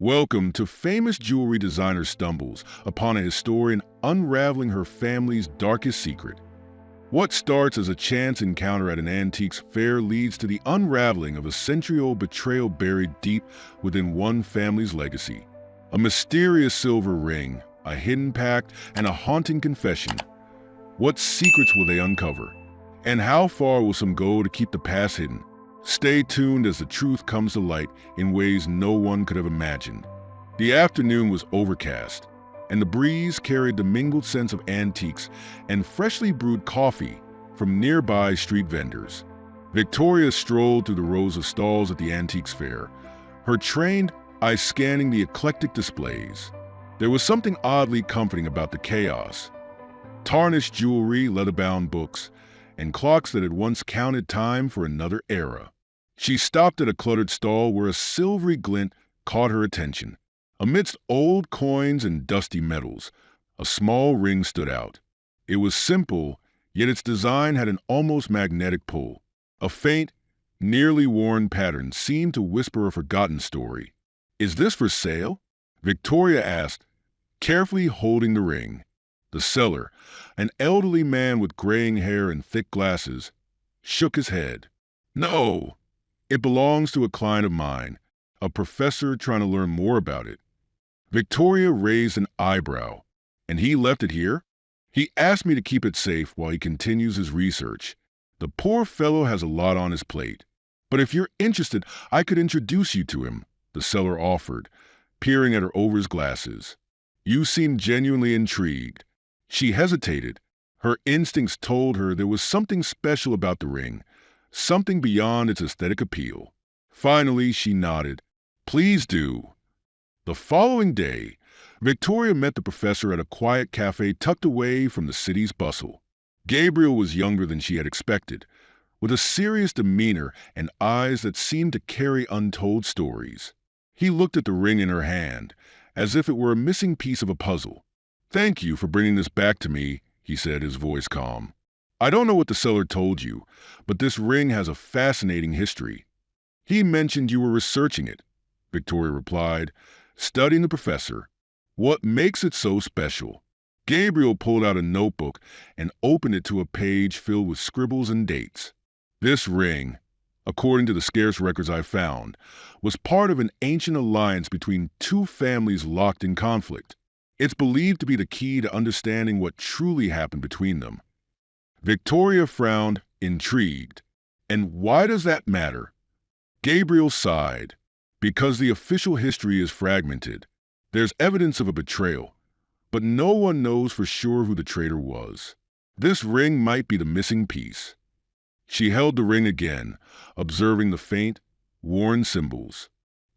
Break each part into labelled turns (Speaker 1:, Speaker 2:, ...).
Speaker 1: Welcome to Famous Jewelry Designer Stumbles Upon a Historian Unraveling Her Family's Darkest Secret. What starts as a chance encounter at an antiques fair leads to the unraveling of a century-old betrayal buried deep within one family's legacy. A mysterious silver ring, a hidden pact, and a haunting confession. What secrets will they uncover? And how far will some go to keep the past hidden? Stay tuned as the truth comes to light in ways no one could have imagined. The afternoon was overcast, and the breeze carried the mingled scents of antiques and freshly brewed coffee from nearby street vendors. Victoria strolled through the rows of stalls at the antiques fair, her trained eye scanning the eclectic displays. There was something oddly comforting about the chaos. Tarnished jewelry, leather-bound books, and clocks that had once counted time for another era. She stopped at a cluttered stall where a silvery glint caught her attention. Amidst old coins and dusty metals, a small ring stood out. It was simple, yet its design had an almost magnetic pull. A faint, nearly worn pattern seemed to whisper a forgotten story. "Is this for sale?" Victoria asked, carefully holding the ring. The seller, an elderly man with graying hair and thick glasses, shook his head. "No, it belongs to a client of mine, a professor trying to learn more about it." Victoria raised an eyebrow. "And he left it here?" "He asked me to keep it safe while he continues his research. The poor fellow has a lot on his plate. But if you're interested, I could introduce you to him," the seller offered, peering at her over his glasses. "You seem genuinely intrigued." She hesitated. Her instincts told her there was something special about the ring, something beyond its aesthetic appeal. Finally, she nodded. "Please do." The following day, Victoria met the professor at a quiet cafe tucked away from the city's bustle. Gabriel was younger than she had expected, with a serious demeanor and eyes that seemed to carry untold stories. He looked at the ring in her hand, as if it were a missing piece of a puzzle. "Thank you for bringing this back to me," he said, his voice calm. "I don't know what the seller told you, but this ring has a fascinating history." "He mentioned you were researching it," Victoria replied, studying the professor. "What makes it so special?" Gabriel pulled out a notebook and opened it to a page filled with scribbles and dates. "This ring, according to the scarce records I found, was part of an ancient alliance between two families locked in conflict. It's believed to be the key to understanding what truly happened between them." Victoria frowned, intrigued. "And why does that matter?" Gabriel sighed. "Because the official history is fragmented. There's evidence of a betrayal, but no one knows for sure who the traitor was. This ring might be the missing piece." She held the ring again, observing the faint, worn symbols.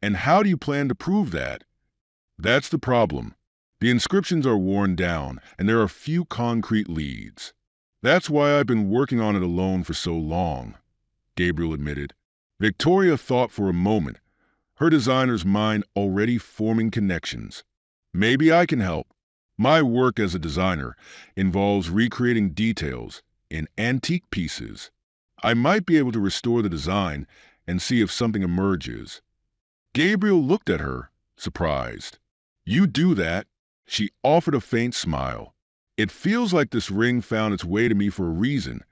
Speaker 1: "And how do you plan to prove that?" "That's the problem. The inscriptions are worn down, and there are few concrete leads. That's why I've been working on it alone for so long," Gabriel admitted. Victoria thought for a moment, her designer's mind already forming connections. "Maybe I can help. My work as a designer involves recreating details in antique pieces. I might be able to restore the design and see if something emerges." Gabriel looked at her, surprised. "You do that?" She offered a faint smile. "It feels like this ring found its way to me for a reason."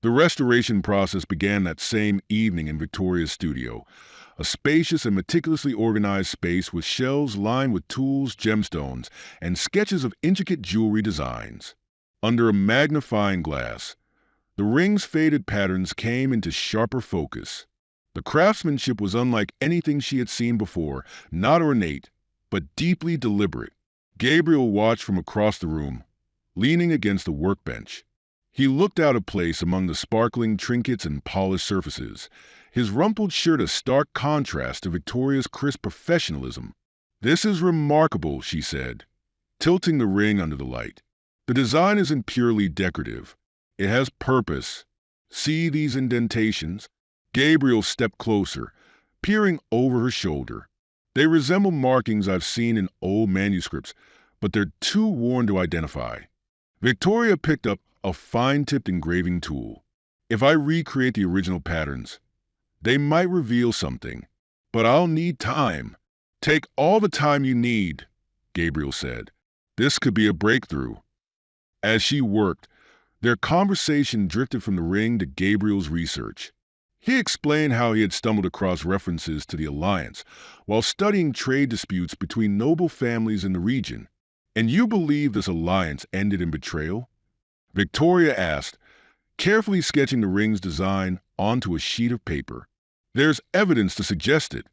Speaker 1: The restoration process began that same evening in Victoria's studio, a spacious and meticulously organized space with shelves lined with tools, gemstones, and sketches of intricate jewelry designs. Under a magnifying glass, the ring's faded patterns came into sharper focus. The craftsmanship was unlike anything she had seen before, not ornate, but deeply deliberate. Gabriel watched from across the room, leaning against the workbench. He looked out of place among the sparkling trinkets and polished surfaces, his rumpled shirt a stark contrast to Victoria's crisp professionalism. "This is remarkable," she said, tilting the ring under the light. "The design isn't purely decorative. It has purpose. See these indentations?" Gabriel stepped closer, peering over her shoulder. "They resemble markings I've seen in old manuscripts, but they're too worn to identify." Victoria picked up a fine-tipped engraving tool. "If I recreate the original patterns, they might reveal something, but I'll need time. Take all the time you need, Gabriel said. This could be a breakthrough. As she worked, their conversation drifted from the ring to Gabriel's research. He explained how he had stumbled across references to the alliance while studying trade disputes between noble families in the region. And you believe this alliance ended in betrayal? Victoria asked, carefully sketching the ring's design onto a sheet of paper. There's evidence to suggest it,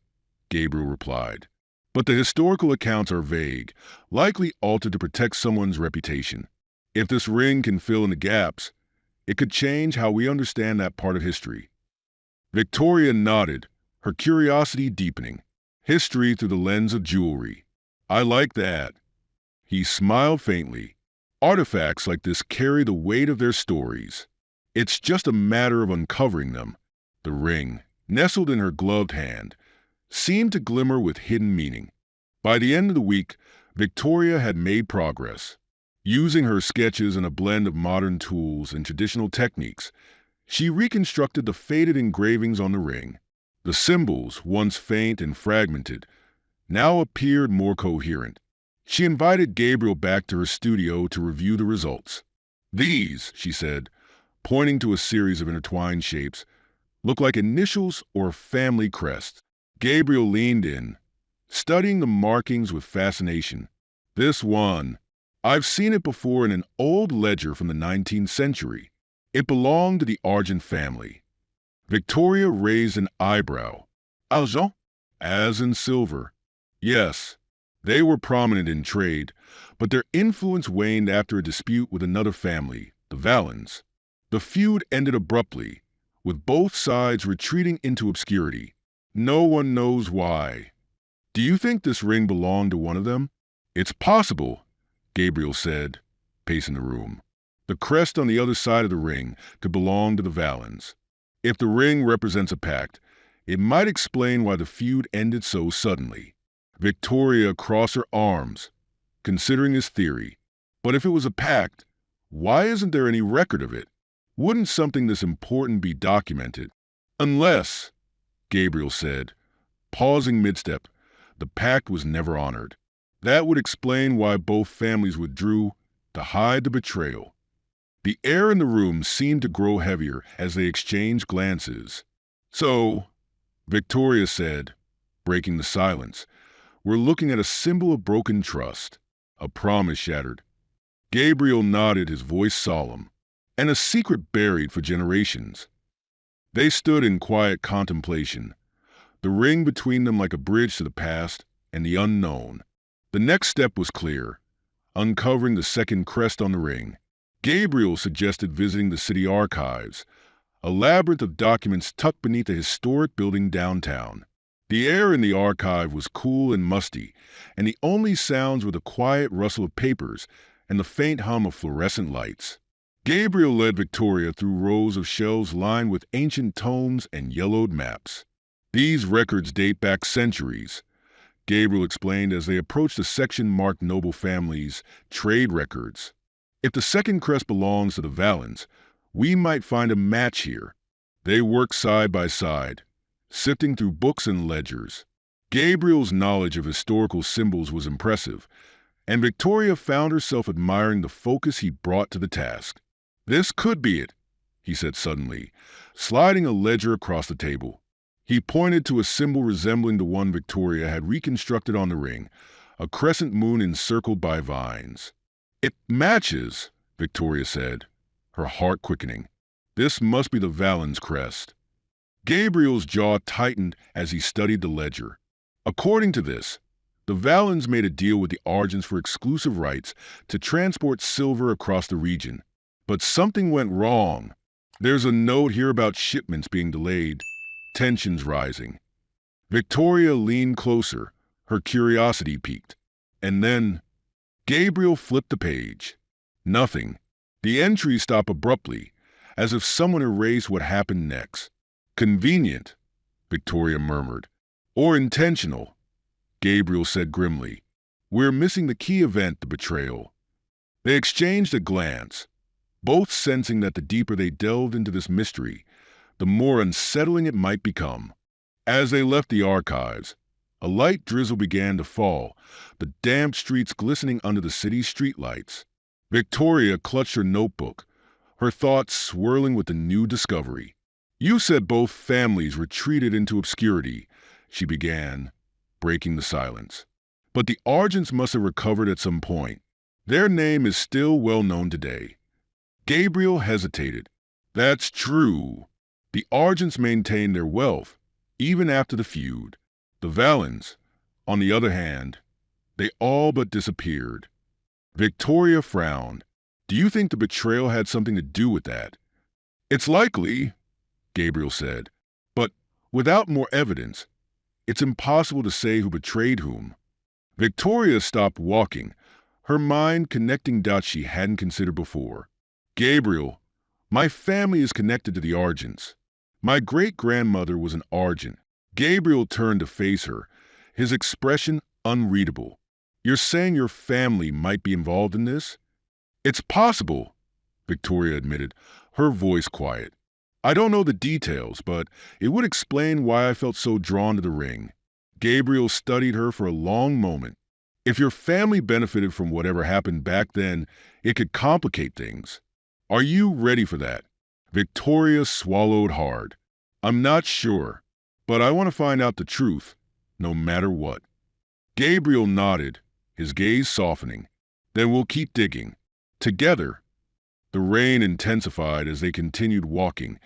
Speaker 1: Gabriel replied. But the historical accounts are vague, likely altered to protect someone's reputation. If this ring can fill in the gaps, it could change how we understand that part of history. Victoria nodded, her curiosity deepening. History through the lens of jewelry. I like that. He smiled faintly. Artifacts like this carry the weight of their stories. It's just a matter of uncovering them. The ring, nestled in her gloved hand, seemed to glimmer with hidden meaning. By the end of the week, Victoria had made progress. Using her sketches and a blend of modern tools and traditional techniques, she reconstructed the faded engravings on the ring. The symbols, once faint and fragmented, now appeared more coherent. She invited Gabriel back to her studio to review the results. These, she said, pointing to a series of intertwined shapes, look like initials or family crests. Gabriel leaned in, studying the markings with fascination. This one, I've seen it before in an old ledger from the 19th century. It belonged to the Argent family. Victoria raised an eyebrow. Argent? As in silver. Yes, they were prominent in trade, but their influence waned after a dispute with another family, the Valens. The feud ended abruptly, with both sides retreating into obscurity. No one knows why. Do you think this ring belonged to one of them? It's possible, Gabriel said, pacing the room. The crest on the other side of the ring could belong to the Valens. If the ring represents a pact, it might explain why the feud ended so suddenly. Victoria crossed her arms, considering his theory. But if it was a pact, why isn't there any record of it? Wouldn't something this important be documented? Unless, Gabriel said, pausing mid-step, the pact was never honored. That would explain why both families withdrew to hide the betrayal. The air in the room seemed to grow heavier as they exchanged glances. So, Victoria said, breaking the silence, we're looking at a symbol of broken trust, a promise shattered. Gabriel nodded, his voice solemn, and a secret buried for generations. They stood in quiet contemplation, the ring between them like a bridge to the past and the unknown. The next step was clear, uncovering the second crest on the ring. Gabriel suggested visiting the city archives, a labyrinth of documents tucked beneath a historic building downtown. The air in the archive was cool and musty, and the only sounds were the quiet rustle of papers and the faint hum of fluorescent lights. Gabriel led Victoria through rows of shelves lined with ancient tomes and yellowed maps. These records date back centuries, Gabriel explained as they approached a section marked noble families' trade records. If the second crest belongs to the Valens, we might find a match here. They worked side by side, sifting through books and ledgers. Gabriel's knowledge of historical symbols was impressive, and Victoria found herself admiring the focus he brought to the task. This could be it, he said suddenly, sliding a ledger across the table. He pointed to a symbol resembling the one Victoria had reconstructed on the ring, a crescent moon encircled by vines. It matches, Victoria said, her heart quickening. This must be the Valens crest. Gabriel's jaw tightened as he studied the ledger. According to this, the Valens made a deal with the Argents for exclusive rights to transport silver across the region. But something went wrong. There's a note here about shipments being delayed, tensions rising. Victoria leaned closer, her curiosity piqued. And then, Gabriel flipped the page. Nothing. The entries stopped abruptly, as if someone erased what happened next. Convenient, Victoria murmured. Or intentional, Gabriel said grimly. We're missing the key event, the betrayal. They exchanged a glance, both sensing that the deeper they delved into this mystery, the more unsettling it might become. As they left the archives, A light drizzle began to fall, the damp streets glistening under the city's streetlights. Victoria clutched her notebook, her thoughts swirling with the new discovery. "You said both families retreated into obscurity," she began, breaking the silence. "But the Argents must have recovered at some point. Their name is still well known today." Gabriel hesitated. "That's true. The Argents maintained their wealth, even after the feud. The Valens, on the other hand, they all but disappeared." Victoria frowned. "Do you think the betrayal had something to do with that?" "It's likely," Gabriel said, "but without more evidence, it's impossible to say who betrayed whom." Victoria stopped walking, her mind connecting dots she hadn't considered before. "Gabriel, my family is connected to the Argents. My great-grandmother was an Argent." Gabriel turned to face her, his expression unreadable. "You're saying your family might be involved in this?" "It's possible," Victoria admitted, her voice quiet. "I don't know the details, but it would explain why I felt so drawn to the ring." Gabriel studied her for a long moment. "If your family benefited from whatever happened back then, it could complicate things. Are you ready for that?" Victoria swallowed hard. "I'm not sure, but I want to find out the truth, no matter what." Gabriel nodded, his gaze softening. "Then we'll keep digging. Together." The rain intensified as they continued walking,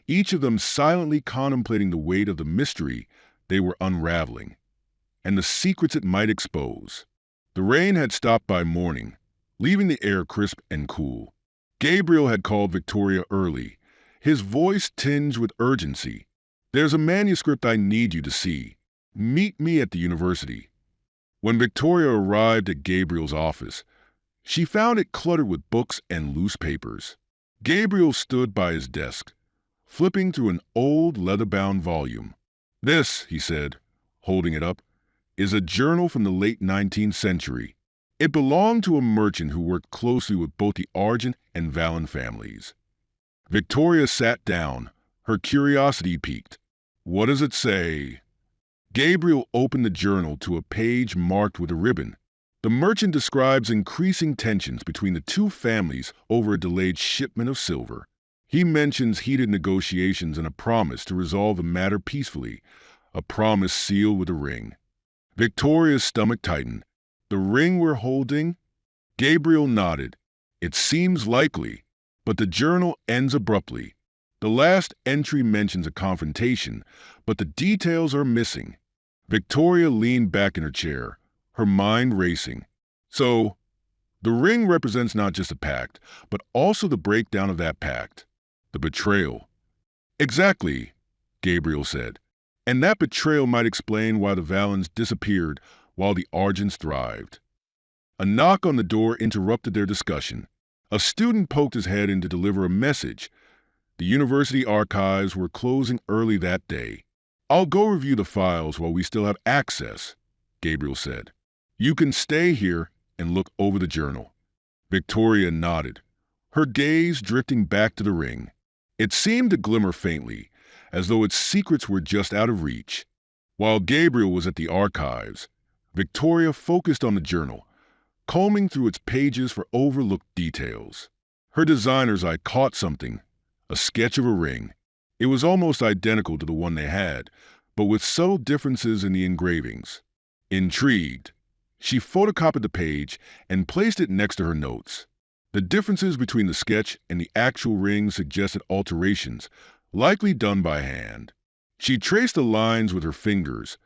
Speaker 1: each of them silently contemplating the weight of the mystery they were unraveling, and the secrets it might expose. The rain had stopped by morning, leaving the air crisp and cool. Gabriel had called Victoria early, his voice tinged with urgency. "There's a manuscript I need you to see. Meet me at the university." When Victoria arrived at Gabriel's office, she found it cluttered with books and loose papers. Gabriel stood by his desk, flipping through an old leather-bound volume. "This," he said, holding it up, "is a journal from the late 19th century. It belonged to a merchant who worked closely with both the Argent and Valen families." Victoria sat down, her curiosity piqued. "What does it say?" Gabriel opened the journal to a page marked with a ribbon. The merchant describes increasing tensions between the two families over a delayed shipment of silver. He mentions heated negotiations and a promise to resolve the matter peacefully, a promise sealed with a ring. Victoria's stomach tightened. "The ring we're holding?" Gabriel nodded. "It seems likely, but the journal ends abruptly. The last entry mentions a confrontation, but the details are missing." Victoria leaned back in her chair, her mind racing. "So, the ring represents not just a pact, but also the breakdown of that pact. The betrayal." "Exactly," Gabriel said. "And that betrayal might explain why the Valens disappeared while the Argents thrived." A knock on the door interrupted their discussion. A student poked his head in to deliver a message. The university archives were closing early that day. "I'll go review the files while we still have access," Gabriel said. "You can stay here and look over the journal." Victoria nodded, her gaze drifting back to the ring. It seemed to glimmer faintly, as though its secrets were just out of reach. While Gabriel was at the archives, Victoria focused on the journal, combing through its pages for overlooked details. Her designer's eye caught something, a sketch of a ring. It was almost identical to the one they had, but with subtle differences in the engravings. Intrigued, she photocopied the page and placed it next to her notes. The differences between the sketch and the actual ring suggested alterations, likely done by hand. She traced the lines with her fingers,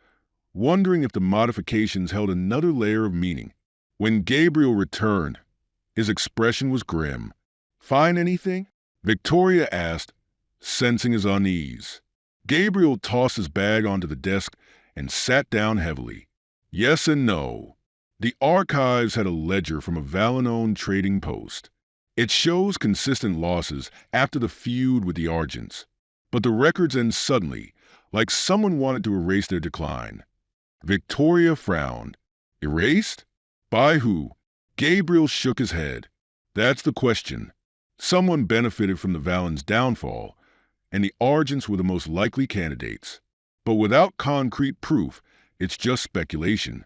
Speaker 1: wondering if the modifications held another layer of meaning. When Gabriel returned, his expression was grim. "Find anything?" Victoria asked, sensing his unease. Gabriel tossed his bag onto the desk and sat down heavily. "Yes and no." The archives had a ledger from a Valen-owned trading post. It shows consistent losses after the feud with the Argents. But the records end suddenly, like someone wanted to erase their decline. Victoria frowned. "Erased? By who?" Gabriel shook his head. "That's the question. Someone benefited from the Valens' downfall, and the Argents were the most likely candidates. But without concrete proof, It's just speculation.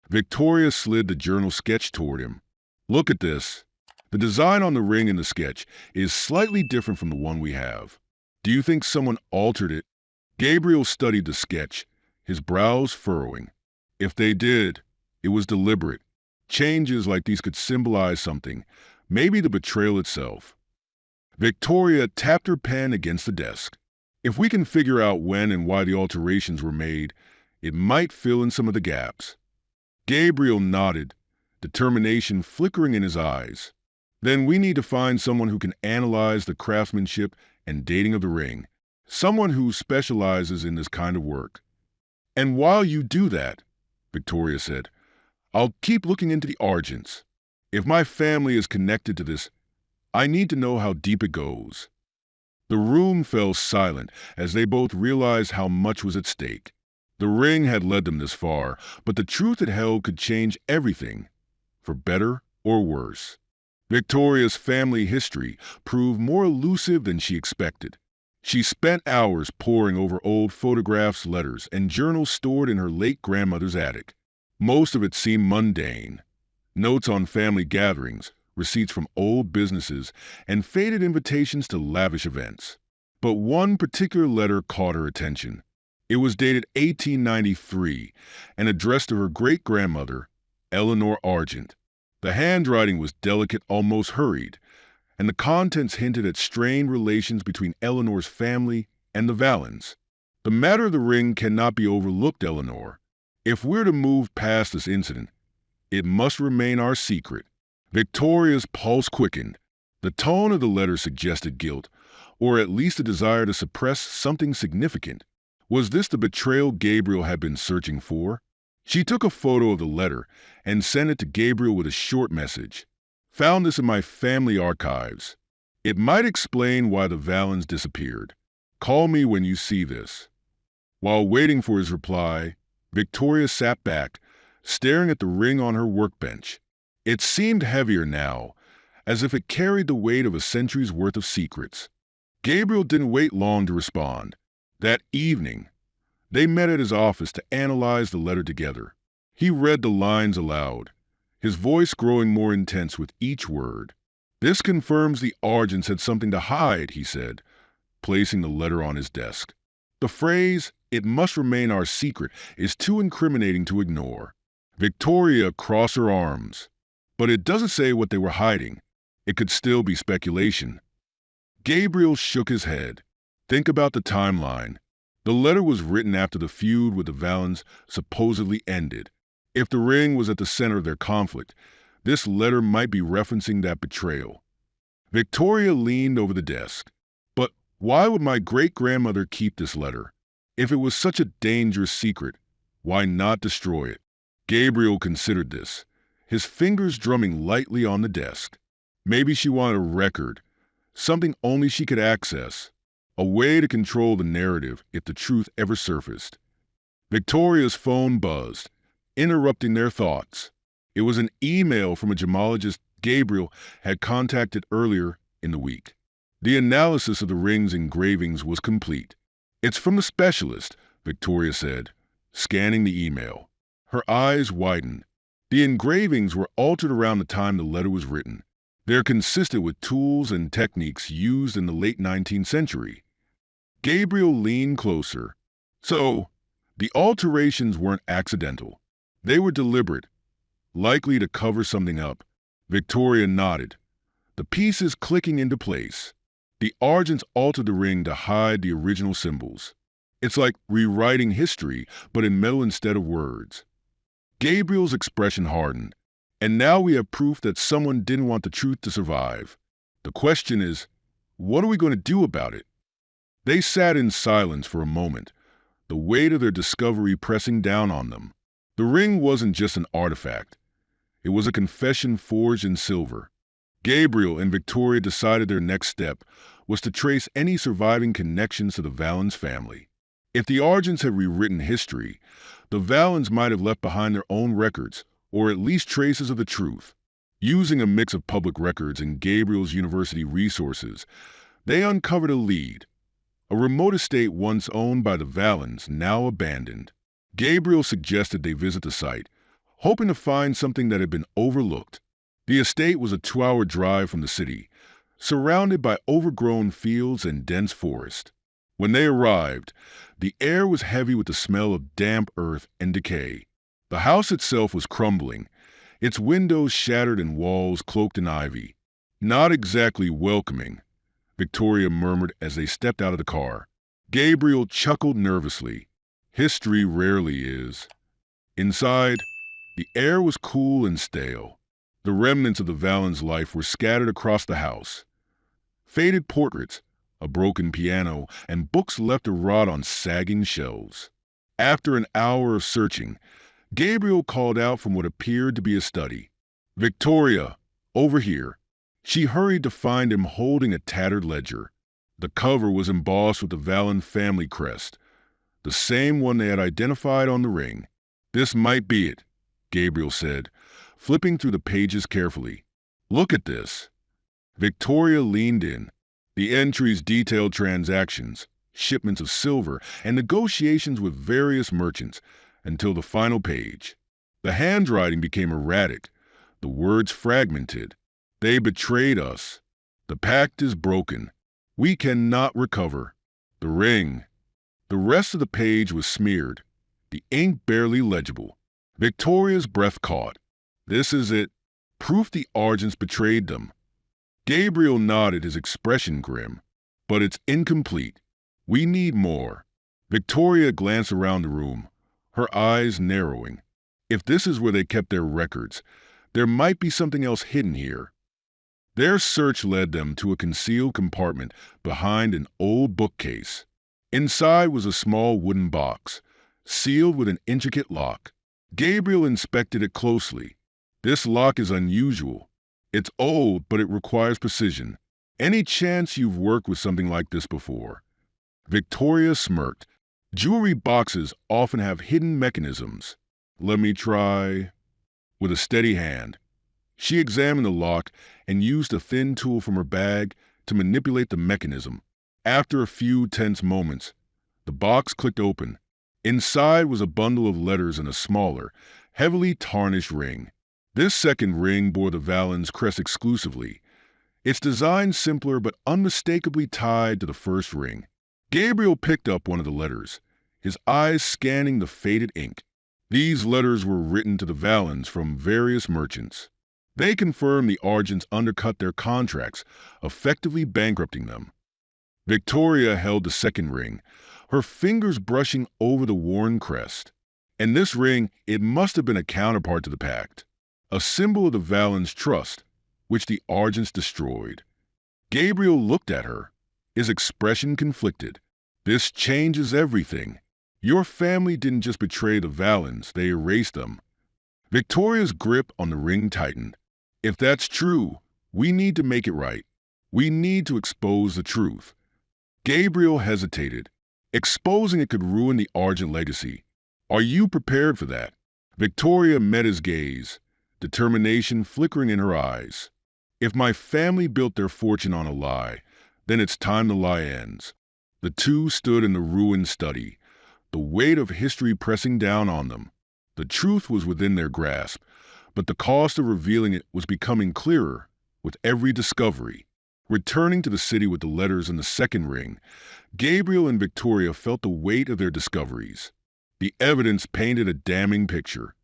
Speaker 1: Victoria slid the journal sketch toward him. Look at this. The design on the ring in the sketch is slightly different from the one we have. Do you think someone altered it? Gabriel studied the sketch, his brows furrowing. If they did, it was deliberate. Changes like these could symbolize something, maybe the betrayal itself. Victoria tapped her pen against the desk. If we can figure out when and why the alterations were made, it might fill in some of the gaps. Gabriel nodded, determination flickering in his eyes. Then we need to find someone who can analyze the craftsmanship and dating of the ring, someone who specializes in this kind of work. And while you do that, Victoria said, I'll keep looking into the argents. If my family is connected to this, I need to know how deep it goes. The room fell silent as they both realized how much was at stake. The ring had led them this far, but the truth it held could change everything, for better or worse. Victoria's family history proved more elusive than she expected. She spent hours poring over old photographs, letters, and journals stored in her late grandmother's attic. Most of it seemed mundane. Notes on family gatherings, receipts from old businesses, and faded invitations to lavish events. But one particular letter caught her attention. It was dated 1893 and addressed to her great-grandmother, Eleanor Argent. The handwriting was delicate, almost hurried, and the contents hinted at strained relations between Eleanor's family and the Valens. The matter of the ring cannot be overlooked, Eleanor. If we're to move past this incident, it must remain our secret. Victoria's pulse quickened. The tone of the letter suggested guilt, or at least a desire to suppress something significant. Was this the betrayal Gabriel had been searching for? She took a photo of the letter and sent it to Gabriel with a short message. Found this in my family archives. It might explain why the Valens disappeared. Call me when you see this. While waiting for his reply, Victoria sat back, staring at the ring on her workbench. It seemed heavier now, as if it carried the weight of a century's worth of secrets. Gabriel didn't wait long to respond. That evening, they met at his office to analyze the letter together. He read the lines aloud, his voice growing more intense with each word. This confirms the Argents had something to hide, he said, placing the letter on his desk. The phrase, "it must remain our secret," is too incriminating to ignore. Victoria crossed her arms. But it doesn't say what they were hiding. It could still be speculation. Gabriel shook his head. Think about the timeline. The letter was written after the feud with the Valens supposedly ended. If the ring was at the center of their conflict, this letter might be referencing that betrayal. Victoria leaned over the desk. But why would my great-grandmother keep this letter? If it was such a dangerous secret, why not destroy it? Gabriel considered this, his fingers drumming lightly on the desk. Maybe she wanted a record, something only she could access, a way to control the narrative if the truth ever surfaced. Victoria's phone buzzed, interrupting their thoughts. It was an email from a gemologist Gabriel had contacted earlier in the week. The analysis of the ring's engravings was complete. It's from the specialist, Victoria said, scanning the email. Her eyes widened. The engravings were altered around the time the letter was written. They're consistent with tools and techniques used in the late 19th century. Gabriel leaned closer. So, the alterations weren't accidental. They were deliberate, likely to cover something up. Victoria nodded, the pieces clicking into place. The Argents altered the ring to hide the original symbols. It's like rewriting history, but in metal instead of words. Gabriel's expression hardened. And now we have proof that someone didn't want the truth to survive. The question is, what are we going to do about it? They sat in silence for a moment, the weight of their discovery pressing down on them. The ring wasn't just an artifact. It was a confession forged in silver. Gabriel and Victoria decided their next step was to trace any surviving connections to the Valens family. If the Argents had rewritten history, the Valens might have left behind their own records, or at least traces of the truth. Using a mix of public records and Gabriel's university resources, they uncovered a lead. A remote estate once owned by the Valens, now abandoned. Gabriel suggested they visit the site, hoping to find something that had been overlooked. The estate was a 2-hour drive from the city, surrounded by overgrown fields and dense forest. When they arrived, the air was heavy with the smell of damp earth and decay. The house itself was crumbling, its windows shattered and walls cloaked in ivy. Not exactly welcoming, Victoria murmured as they stepped out of the car. Gabriel chuckled nervously. History rarely is. Inside, the air was cool and stale. The remnants of the Valens' life were scattered across the house. Faded portraits, a broken piano, and books left to rot on sagging shelves. After an hour of searching, Gabriel called out from what appeared to be a study. "Victoria, over here." She hurried to find him holding a tattered ledger. The cover was embossed with the Valen family crest, the same one they had identified on the ring. "This might be it," Gabriel said, flipping through the pages carefully. "Look at this." Victoria leaned in. The entries detailed transactions, shipments of silver, and negotiations with various merchants until the final page. The handwriting became erratic, the words fragmented. "They betrayed us. The pact is broken. We cannot recover. The ring." The rest of the page was smeared, the ink barely legible. Victoria's breath caught. "This is it. Proof the Argents betrayed them." Gabriel nodded, his expression grim. "But it's incomplete. We need more." Victoria glanced around the room, her eyes narrowing. If this is where they kept their records, there might be something else hidden here. Their search led them to a concealed compartment behind an old bookcase. Inside was a small wooden box, sealed with an intricate lock. Gabriel inspected it closely. "This lock is unusual. It's old, but it requires precision. Any chance you've worked with something like this before?" Victoria smirked. "Jewelry boxes often have hidden mechanisms." "Let me try." With a steady hand, she examined the lock and used a thin tool from her bag to manipulate the mechanism. After a few tense moments, the box clicked open. Inside was a bundle of letters and a smaller, heavily tarnished ring. This second ring bore the Valens' crest exclusively, its design simpler but unmistakably tied to the first ring. Gabriel picked up one of the letters, his eyes scanning the faded ink. These letters were written to the Valens from various merchants. They confirmed the Argents undercut their contracts, effectively bankrupting them. Victoria held the second ring, her fingers brushing over the worn crest. And this ring, it must have been a counterpart to the pact, a symbol of the Valens' trust, which the Argents destroyed. Gabriel looked at her, his expression conflicted. "This changes everything. Your family didn't just betray the Valens, they erased them." Victoria's grip on the ring tightened. "If that's true, we need to make it right. We need to expose the truth." Gabriel hesitated. Exposing it could ruin the Argent legacy. "Are you prepared for that?" Victoria met his gaze, determination flickering in her eyes. "If my family built their fortune on a lie, then it's time the lie ends." The two stood in the ruined study, the weight of history pressing down on them. The truth was within their grasp, but the cost of revealing it was becoming clearer with every discovery. Returning to the city with the letters and the second ring, Gabriel and Victoria felt the weight of their discoveries. The evidence painted a damning picture.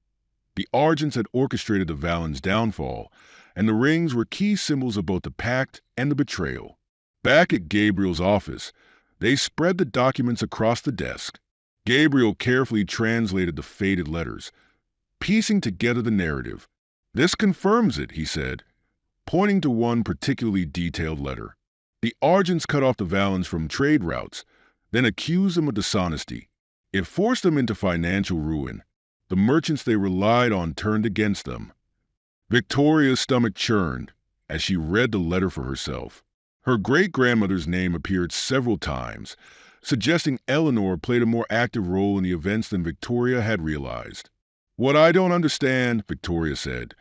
Speaker 1: The Argents had orchestrated the Valens' downfall, and the rings were key symbols of both the pact and the betrayal. Back at Gabriel's office, they spread the documents across the desk. Gabriel carefully translated the faded letters, piecing together the narrative. "This confirms it," he said, pointing to one particularly detailed letter. "The Argents cut off the Valens from trade routes, then accused them of dishonesty. It forced them into financial ruin. The merchants they relied on turned against them." Victoria's stomach churned as she read the letter for herself. Her great-grandmother's name appeared several times, suggesting Eleanor played a more active role in the events than Victoria had realized. "What I don't understand," Victoria said,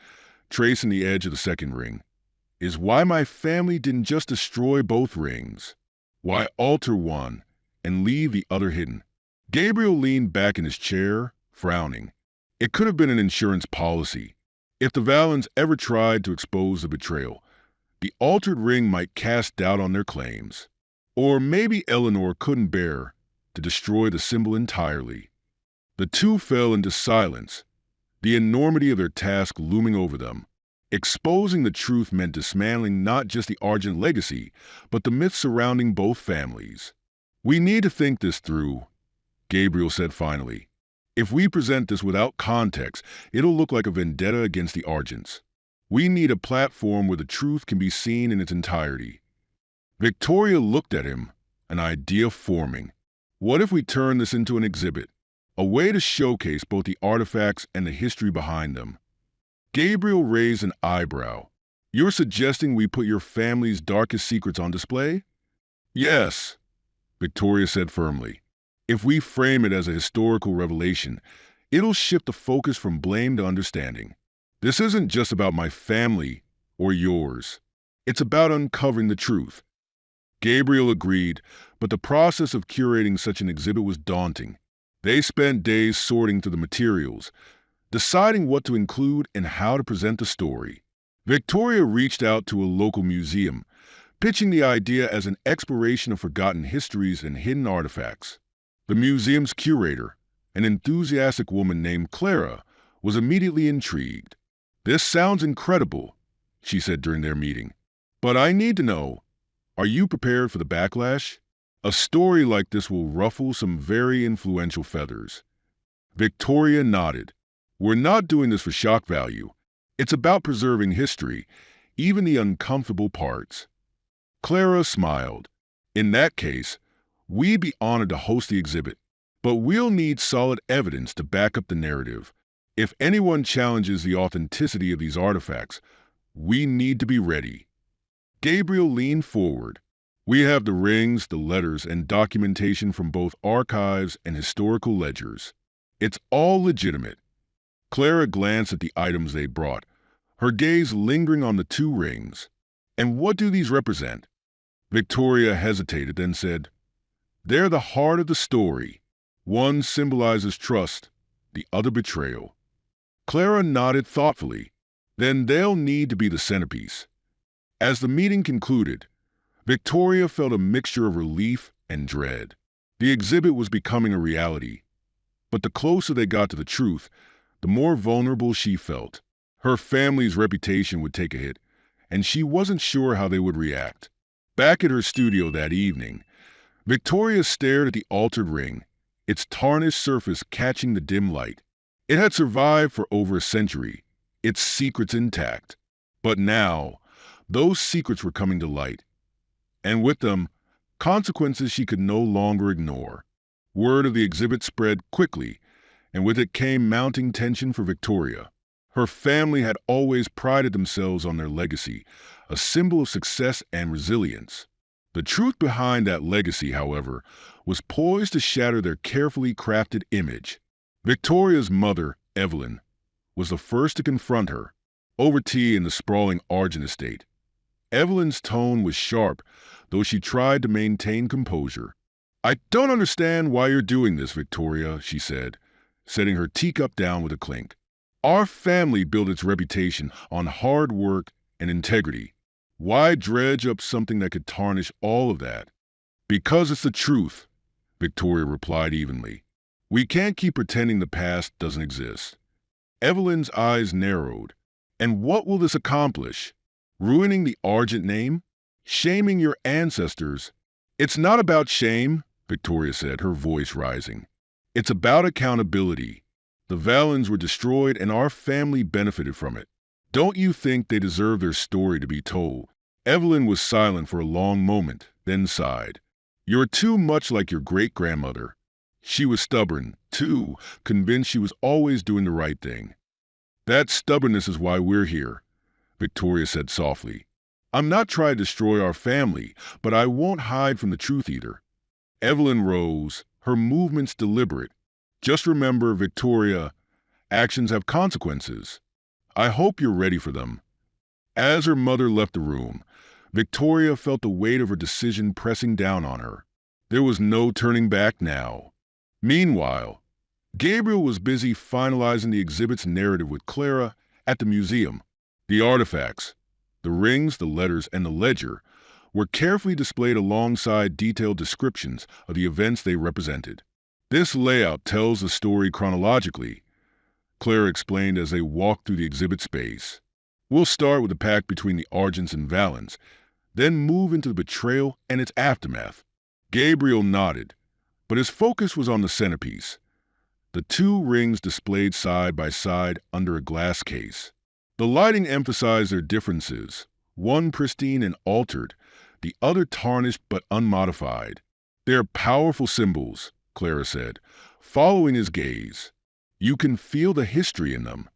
Speaker 1: tracing the edge of the second ring, "is why my family didn't just destroy both rings. Why alter one and leave the other hidden?" Gabriel leaned back in his chair, frowning. It could have been an insurance policy. If the Valens ever tried to expose the betrayal, the altered ring might cast doubt on their claims. Or maybe Eleanor couldn't bear to destroy the symbol entirely. The two fell into silence, the enormity of their task looming over them. Exposing the truth meant dismantling not just the Argent legacy, but the myths surrounding both families. "We need to think this through," Gabriel said finally. "If we present this without context, it'll look like a vendetta against the Argents. We need a platform where the truth can be seen in its entirety." Victoria looked at him, an idea forming. "What if we turn this into an exhibit? A way to showcase both the artifacts and the history behind them?" Gabriel raised an eyebrow. "You're suggesting we put your family's darkest secrets on display?" "Yes," Victoria said firmly. "If we frame it as a historical revelation, it'll shift the focus from blame to understanding. This isn't just about my family or yours. It's about uncovering the truth." Gabriel agreed, but the process of curating such an exhibit was daunting. They spent days sorting through the materials, deciding what to include and how to present the story. Victoria reached out to a local museum, pitching the idea as an exploration of forgotten histories and hidden artifacts. The museum's curator, an enthusiastic woman named Clara, was immediately intrigued. "This sounds incredible," she said during their meeting. "But I need to know, are you prepared for the backlash? A story like this will ruffle some very influential feathers." Victoria nodded. "We're not doing this for shock value. It's about preserving history, even the uncomfortable parts." Clara smiled. "In that case, we'd be honored to host the exhibit, but we'll need solid evidence to back up the narrative. If anyone challenges the authenticity of these artifacts, we need to be ready." Gabriel leaned forward. "We have the rings, the letters, and documentation from both archives and historical ledgers. It's all legitimate." Clara glanced at the items they brought, her gaze lingering on the two rings. "And what do these represent?" Victoria hesitated, then said, "They're the heart of the story. One symbolizes trust, the other betrayal." Clara nodded thoughtfully. "Then they'll need to be the centerpiece." As the meeting concluded, Victoria felt a mixture of relief and dread. The exhibit was becoming a reality, but the closer they got to the truth, the more vulnerable she felt. Her family's reputation would take a hit, and she wasn't sure how they would react. Back at her studio that evening, Victoria stared at the altered ring, its tarnished surface catching the dim light. It had survived for over a century, its secrets intact. But now, those secrets were coming to light, and with them, consequences she could no longer ignore. Word of the exhibit spread quickly, and with it came mounting tension for Victoria. Her family had always prided themselves on their legacy, a symbol of success and resilience. The truth behind that legacy, however, was poised to shatter their carefully crafted image. Victoria's mother, Evelyn, was the first to confront her, over tea in the sprawling Argent estate. Evelyn's tone was sharp, though she tried to maintain composure. "I don't understand why you're doing this, Victoria," she said, setting her teacup down with a clink. "Our family built its reputation on hard work and integrity. Why dredge up something that could tarnish all of that?" "Because it's the truth," Victoria replied evenly. "We can't keep pretending the past doesn't exist." Evelyn's eyes narrowed. "And what will this accomplish? Ruining the Argent name? Shaming your ancestors?" "It's not about shame," Victoria said, her voice rising. "It's about accountability. The Valens were destroyed and our family benefited from it. Don't you think they deserve their story to be told?" Evelyn was silent for a long moment, then sighed. "You're too much like your great-grandmother. She was stubborn, too, convinced she was always doing the right thing." "That stubbornness is why we're here," Victoria said softly. "I'm not trying to destroy our family, but I won't hide from the truth either." Evelyn rose, her movements deliberate. "Just remember, Victoria, actions have consequences. I hope you're ready for them." As her mother left the room, Victoria felt the weight of her decision pressing down on her. There was no turning back now. Meanwhile, Gabriel was busy finalizing the exhibit's narrative with Clara at the museum. The artifacts, the rings, the letters, and the ledger, were carefully displayed alongside detailed descriptions of the events they represented. This layout tells the story chronologically, Clara explained as they walked through the exhibit space. We'll start with the pact between the Argents and Valens, then move into the betrayal and its aftermath. Gabriel nodded, but his focus was on the centerpiece, the two rings displayed side by side under a glass case. The lighting emphasized their differences, one pristine and altered, the other tarnished but unmodified. They're powerful symbols, Clara said, following his gaze. You can feel the history in them.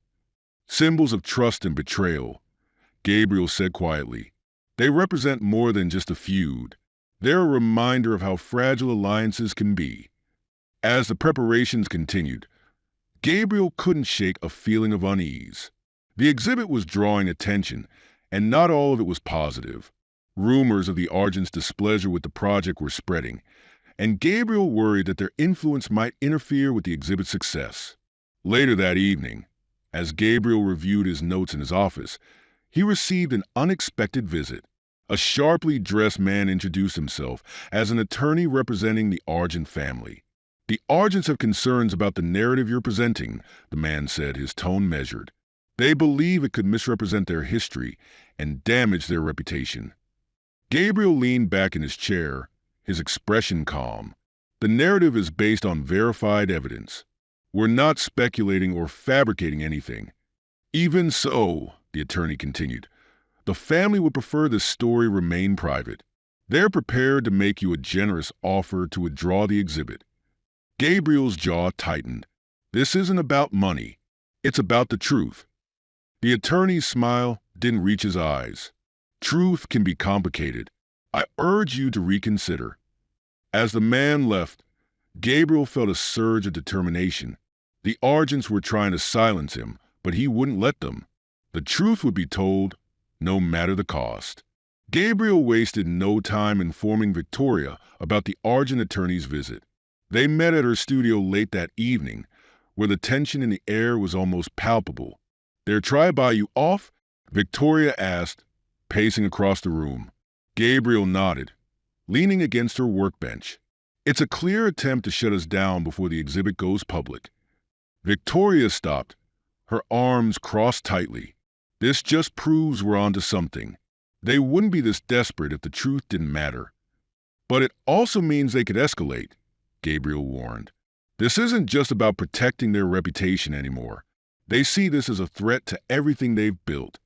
Speaker 1: Symbols of trust and betrayal, Gabriel said quietly. They represent more than just a feud. They're a reminder of how fragile alliances can be. As the preparations continued, Gabriel couldn't shake a feeling of unease. The exhibit was drawing attention, and not all of it was positive. Rumors of the Argents' displeasure with the project were spreading, and Gabriel worried that their influence might interfere with the exhibit's success. Later that evening, as Gabriel reviewed his notes in his office, he received an unexpected visit. A sharply dressed man introduced himself as an attorney representing the Argent family. The Argents have concerns about the narrative you're presenting, the man said, his tone measured. They believe it could misrepresent their history and damage their reputation. Gabriel leaned back in his chair, his expression calm. The narrative is based on verified evidence. We're not speculating or fabricating anything. Even so, the attorney continued, the family would prefer this story remain private. They're prepared to make you a generous offer to withdraw the exhibit. Gabriel's jaw tightened. This isn't about money. It's about the truth. The attorney's smile didn't reach his eyes. Truth can be complicated. I urge you to reconsider. As the man left, Gabriel felt a surge of determination. The Argents were trying to silence him, but he wouldn't let them. The truth would be told, no matter the cost. Gabriel wasted no time informing Victoria about the Argent attorney's visit. They met at her studio late that evening, where the tension in the air was almost palpable. "They're trying to buy you off?" Victoria asked, pacing across the room. Gabriel nodded, leaning against her workbench. "It's a clear attempt to shut us down before the exhibit goes public." Victoria stopped, her arms crossed tightly. "This just proves we're onto something. They wouldn't be this desperate if the truth didn't matter." "But it also means they could escalate," Gabriel warned. "This isn't just about protecting their reputation anymore. They see this as a threat to everything they've built."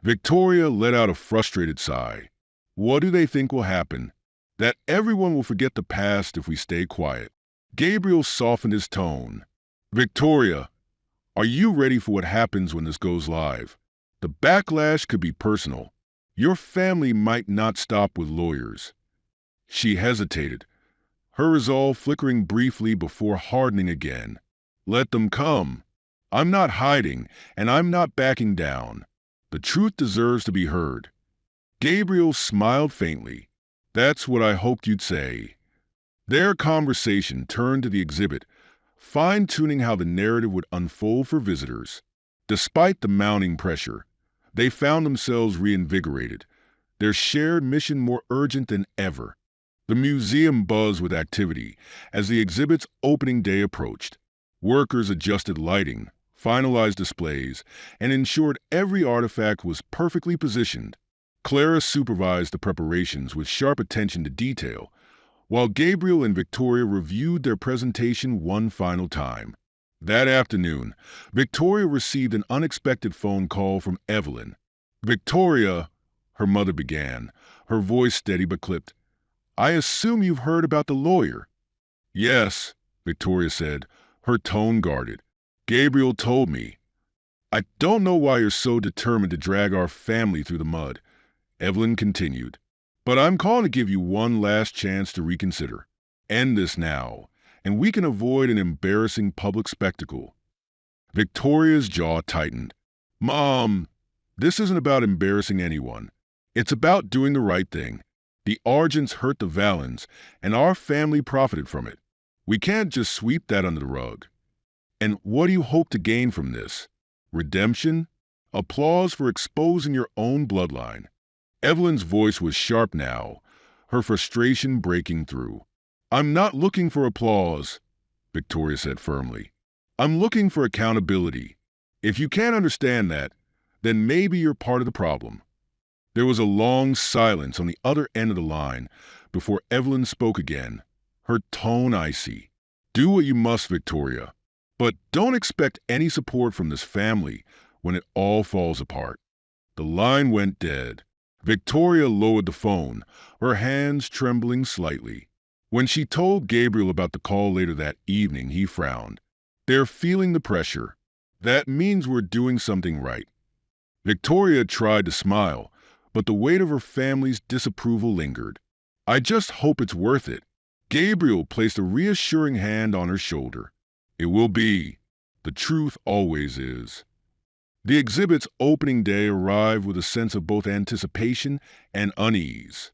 Speaker 1: Victoria let out a frustrated sigh. "What do they think will happen? That everyone will forget the past if we stay quiet." Gabriel softened his tone. "Victoria, are you ready for what happens when this goes live? The backlash could be personal. Your family might not stop with lawyers." She hesitated, her resolve flickering briefly before hardening again. "Let them come. I'm not hiding, and I'm not backing down. The truth deserves to be heard." Gabriel smiled faintly. "That's what I hoped you'd say." Their conversation turned to the exhibit, fine-tuning how the narrative would unfold for visitors. Despite the mounting pressure, they found themselves reinvigorated, their shared mission more urgent than ever. The museum buzzed with activity as the exhibit's opening day approached. Workers adjusted lighting, finalized displays, and ensured every artifact was perfectly positioned. Clara supervised the preparations with sharp attention to detail, while Gabriel and Victoria reviewed their presentation one final time. That afternoon, Victoria received an unexpected phone call from Evelyn. "Victoria," her mother began, her voice steady but clipped, "I assume you've heard about the lawyer." "Yes," Victoria said, her tone guarded. "Gabriel told me." "I don't know why you're so determined to drag our family through the mud," Evelyn continued. "But I'm calling to give you one last chance to reconsider. End this now, and we can avoid an embarrassing public spectacle." Victoria's jaw tightened. "Mom, this isn't about embarrassing anyone. It's about doing the right thing. The Argents hurt the Valens, and our family profited from it. We can't just sweep that under the rug." And what do you hope to gain from this? Redemption? Applause for exposing your own bloodline? Evelyn's voice was sharp now, her frustration breaking through. I'm not looking for applause, Victoria said firmly. I'm looking for accountability. If you can't understand that, then maybe you're part of the problem. There was a long silence on the other end of the line before Evelyn spoke again, her tone icy. Do what you must, Victoria, but don't expect any support from this family when it all falls apart. The line went dead. Victoria lowered the phone, her hands trembling slightly. When she told Gabriel about the call later that evening, he frowned. They're feeling the pressure. That means we're doing something right. Victoria tried to smile, but the weight of her family's disapproval lingered. I just hope it's worth it. Gabriel placed a reassuring hand on her shoulder. It will be. The truth always is. The exhibit's opening day arrived with a sense of both anticipation and unease.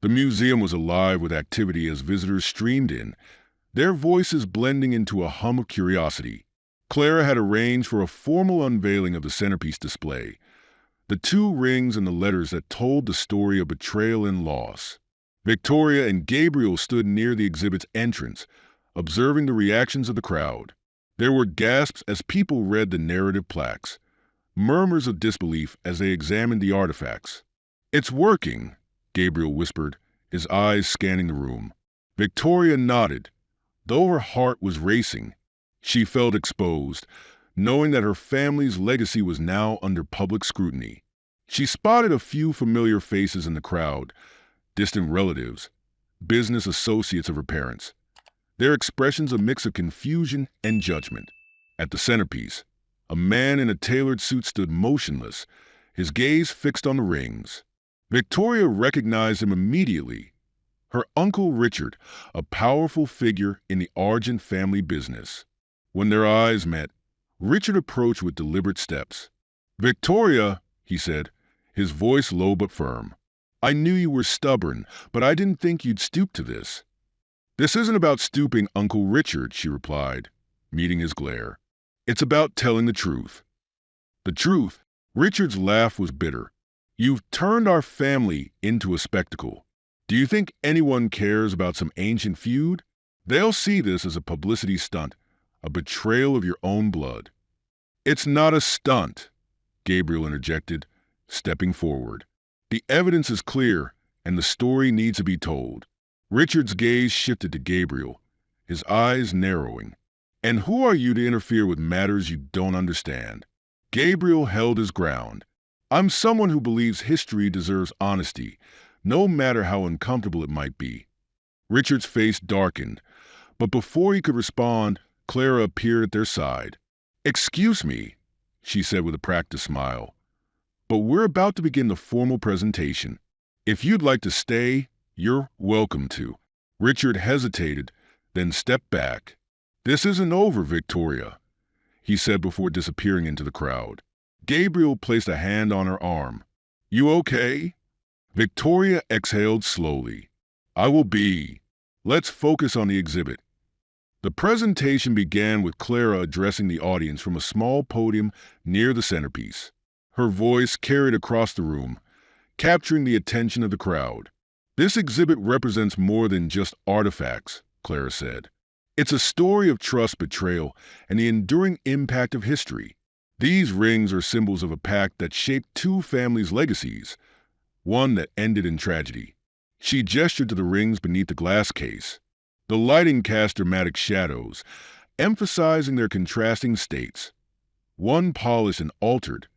Speaker 1: The museum was alive with activity as visitors streamed in, their voices blending into a hum of curiosity. Clara had arranged for a formal unveiling of the centerpiece display, the two rings and the letters that told the story of betrayal and loss. Victoria and Gabriel stood near the exhibit's entrance, observing the reactions of the crowd. There were gasps as people read the narrative plaques, murmurs of disbelief as they examined the artifacts. It's working, Gabriel whispered, his eyes scanning the room. Victoria nodded, though her heart was racing. She felt exposed, knowing that her family's legacy was now under public scrutiny. She spotted a few familiar faces in the crowd, distant relatives, business associates of her parents. Their expressions a mix of confusion and judgment. At the centerpiece, a man in a tailored suit stood motionless, his gaze fixed on the rings. Victoria recognized him immediately. Her uncle Richard, a powerful figure in the Argent family business. When their eyes met, Richard approached with deliberate steps. Victoria, he said, his voice low but firm. I knew you were stubborn, but I didn't think you'd stoop to this. This isn't about stooping, Uncle Richard, she replied, meeting his glare. It's about telling the truth. The truth? Richard's laugh was bitter. You've turned our family into a spectacle. Do you think anyone cares about some ancient feud? They'll see this as a publicity stunt, a betrayal of your own blood. It's not a stunt, Gabriel interjected, stepping forward. The evidence is clear, and the story needs to be told. Richard's gaze shifted to Gabriel, his eyes narrowing. And who are you to interfere with matters you don't understand? Gabriel held his ground. I'm someone who believes history deserves honesty, no matter how uncomfortable it might be. Richard's face darkened, but before he could respond, Clara appeared at their side. Excuse me, she said with a practiced smile, but we're about to begin the formal presentation. If you'd like to stay, you're welcome to. Richard hesitated, then stepped back. This isn't over, Victoria, he said before disappearing into the crowd. Gabriel placed a hand on her arm. You okay? Victoria exhaled slowly. I will be. Let's focus on the exhibit. The presentation began with Clara addressing the audience from a small podium near the centerpiece. Her voice carried across the room, capturing the attention of the crowd. This exhibit represents more than just artifacts, Clara said. It's a story of trust, betrayal, and the enduring impact of history. These rings are symbols of a pact that shaped two families' legacies, one that ended in tragedy. She gestured to the rings beneath the glass case. The lighting cast dramatic shadows, emphasizing their contrasting states. One polished and altered,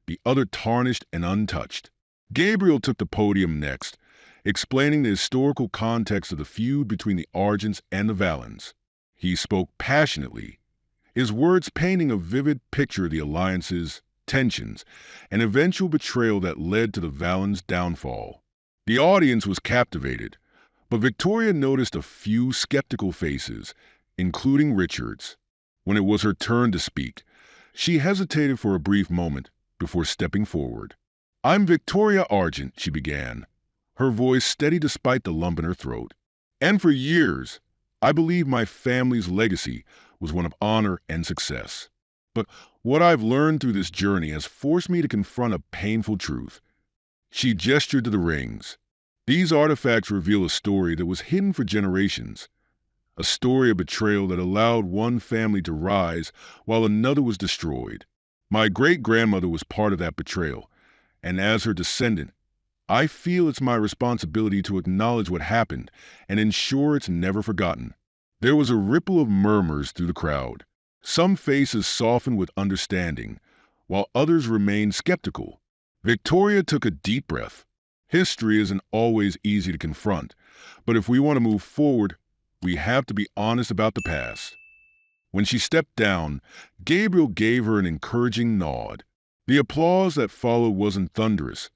Speaker 1: the other tarnished and untouched. Gabriel took the podium next, explaining the historical context of the feud between the Argents and the Valens. He spoke passionately, his words painting a vivid picture of the alliances, tensions, and eventual betrayal that led to the Valens' downfall. The audience was captivated, but Victoria noticed a few skeptical faces, including Richard's. When it was her turn to speak, she hesitated for a brief moment before stepping forward. I'm Victoria Argent, she began, her voice steady despite the lump in her throat. And for years, I believe my family's legacy was one of honor and success. But what I've learned through this journey has forced me to confront a painful truth. She gestured to the rings. These artifacts reveal a story that was hidden for generations, a story of betrayal that allowed one family to rise while another was destroyed. My great-grandmother was part of that betrayal, and as her descendant, I feel it's my responsibility to acknowledge what happened and ensure it's never forgotten. There was a ripple of murmurs through the crowd. Some faces softened with understanding, while others remained skeptical. Victoria took a deep breath. History isn't always easy to confront, but if we want to move forward, we have to be honest about the past. When she stepped down, Gabriel gave her an encouraging nod. The applause that followed wasn't thunderous,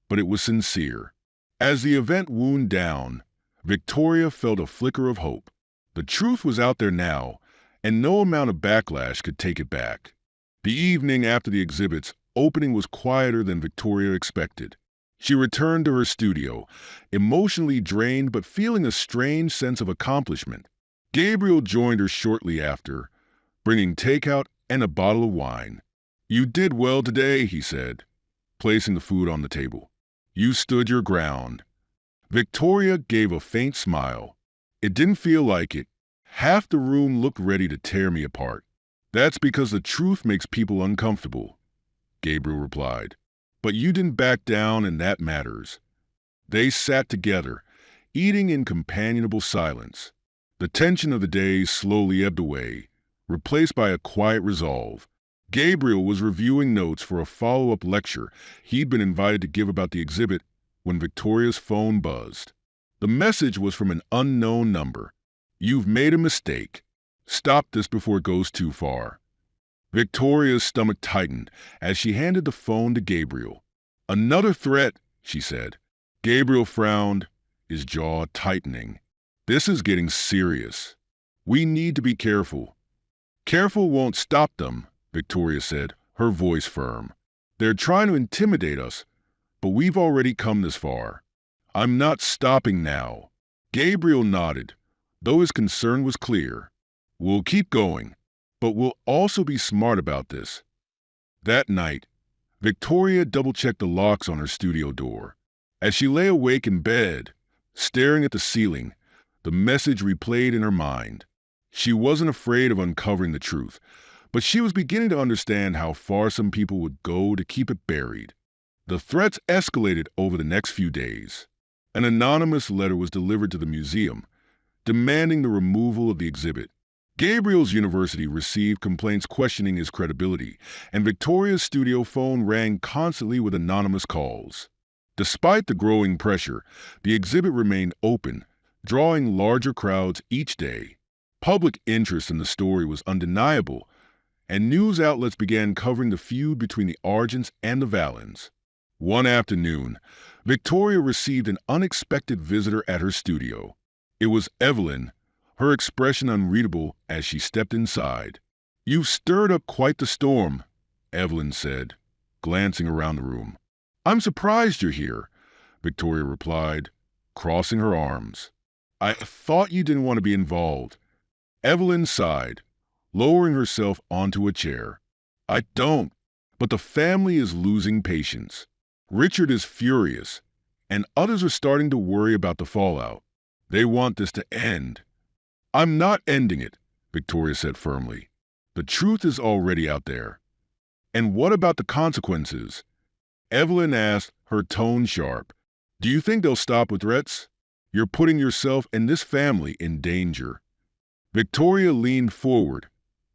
Speaker 1: but it was sincere. As the event wound down, Victoria felt a flicker of hope. The truth was out there now, and no amount of backlash could take it back. The evening after the exhibit's opening was quieter than Victoria expected. She returned to her studio, emotionally drained but feeling a strange sense of accomplishment. Gabriel joined her shortly after, bringing takeout and a bottle of wine. "You did well today," he said, placing the food on the table. "You stood your ground." Victoria gave a faint smile. "It didn't feel like it. Half the room looked ready to tear me apart." "That's because the truth makes people uncomfortable," Gabriel replied. "But you didn't back down, and that matters." They sat together, eating in companionable silence. The tension of the day slowly ebbed away, replaced by a quiet resolve. Gabriel was reviewing notes for a follow-up lecture he'd been invited to give about the exhibit when Victoria's phone buzzed. The message was from an unknown number. "You've made a mistake. Stop this before it goes too far." Victoria's stomach tightened as she handed the phone to Gabriel. "Another threat," she said. Gabriel frowned, his jaw tightening. "This is getting serious. We need to be careful." "Careful won't stop them," Victoria said, her voice firm. "They're trying to intimidate us, but we've already come this far. I'm not stopping now." Gabriel nodded, though his concern was clear. "We'll keep going, but we'll also be smart about this." That night, Victoria double-checked the locks on her studio door. As she lay awake in bed, staring at the ceiling, the message replayed in her mind. She wasn't afraid of uncovering the truth, but she was beginning to understand how far some people would go to keep it buried. The threats escalated over the next few days. An anonymous letter was delivered to the museum, demanding the removal of the exhibit. Gabriel's university received complaints questioning his credibility, and Victoria's studio phone rang constantly with anonymous calls. Despite the growing pressure, the exhibit remained open, drawing larger crowds each day. Public interest in the story was undeniable, and news outlets began covering the feud between the Argents and the Valens. One afternoon, Victoria received an unexpected visitor at her studio. It was Evelyn, her expression unreadable as she stepped inside. "You've stirred up quite the storm," Evelyn said, glancing around the room. "I'm surprised you're here," Victoria replied, crossing her arms. "I thought you didn't want to be involved." Evelyn sighed, lowering herself onto a chair. "I don't, but the family is losing patience. Richard is furious, and others are starting to worry about the fallout. They want this to end." "I'm not ending it," Victoria said firmly. "The truth is already out there." "And what about the consequences?" Evelyn asked, her tone sharp. "Do you think they'll stop with threats? You're putting yourself and this family in danger." Victoria leaned forward,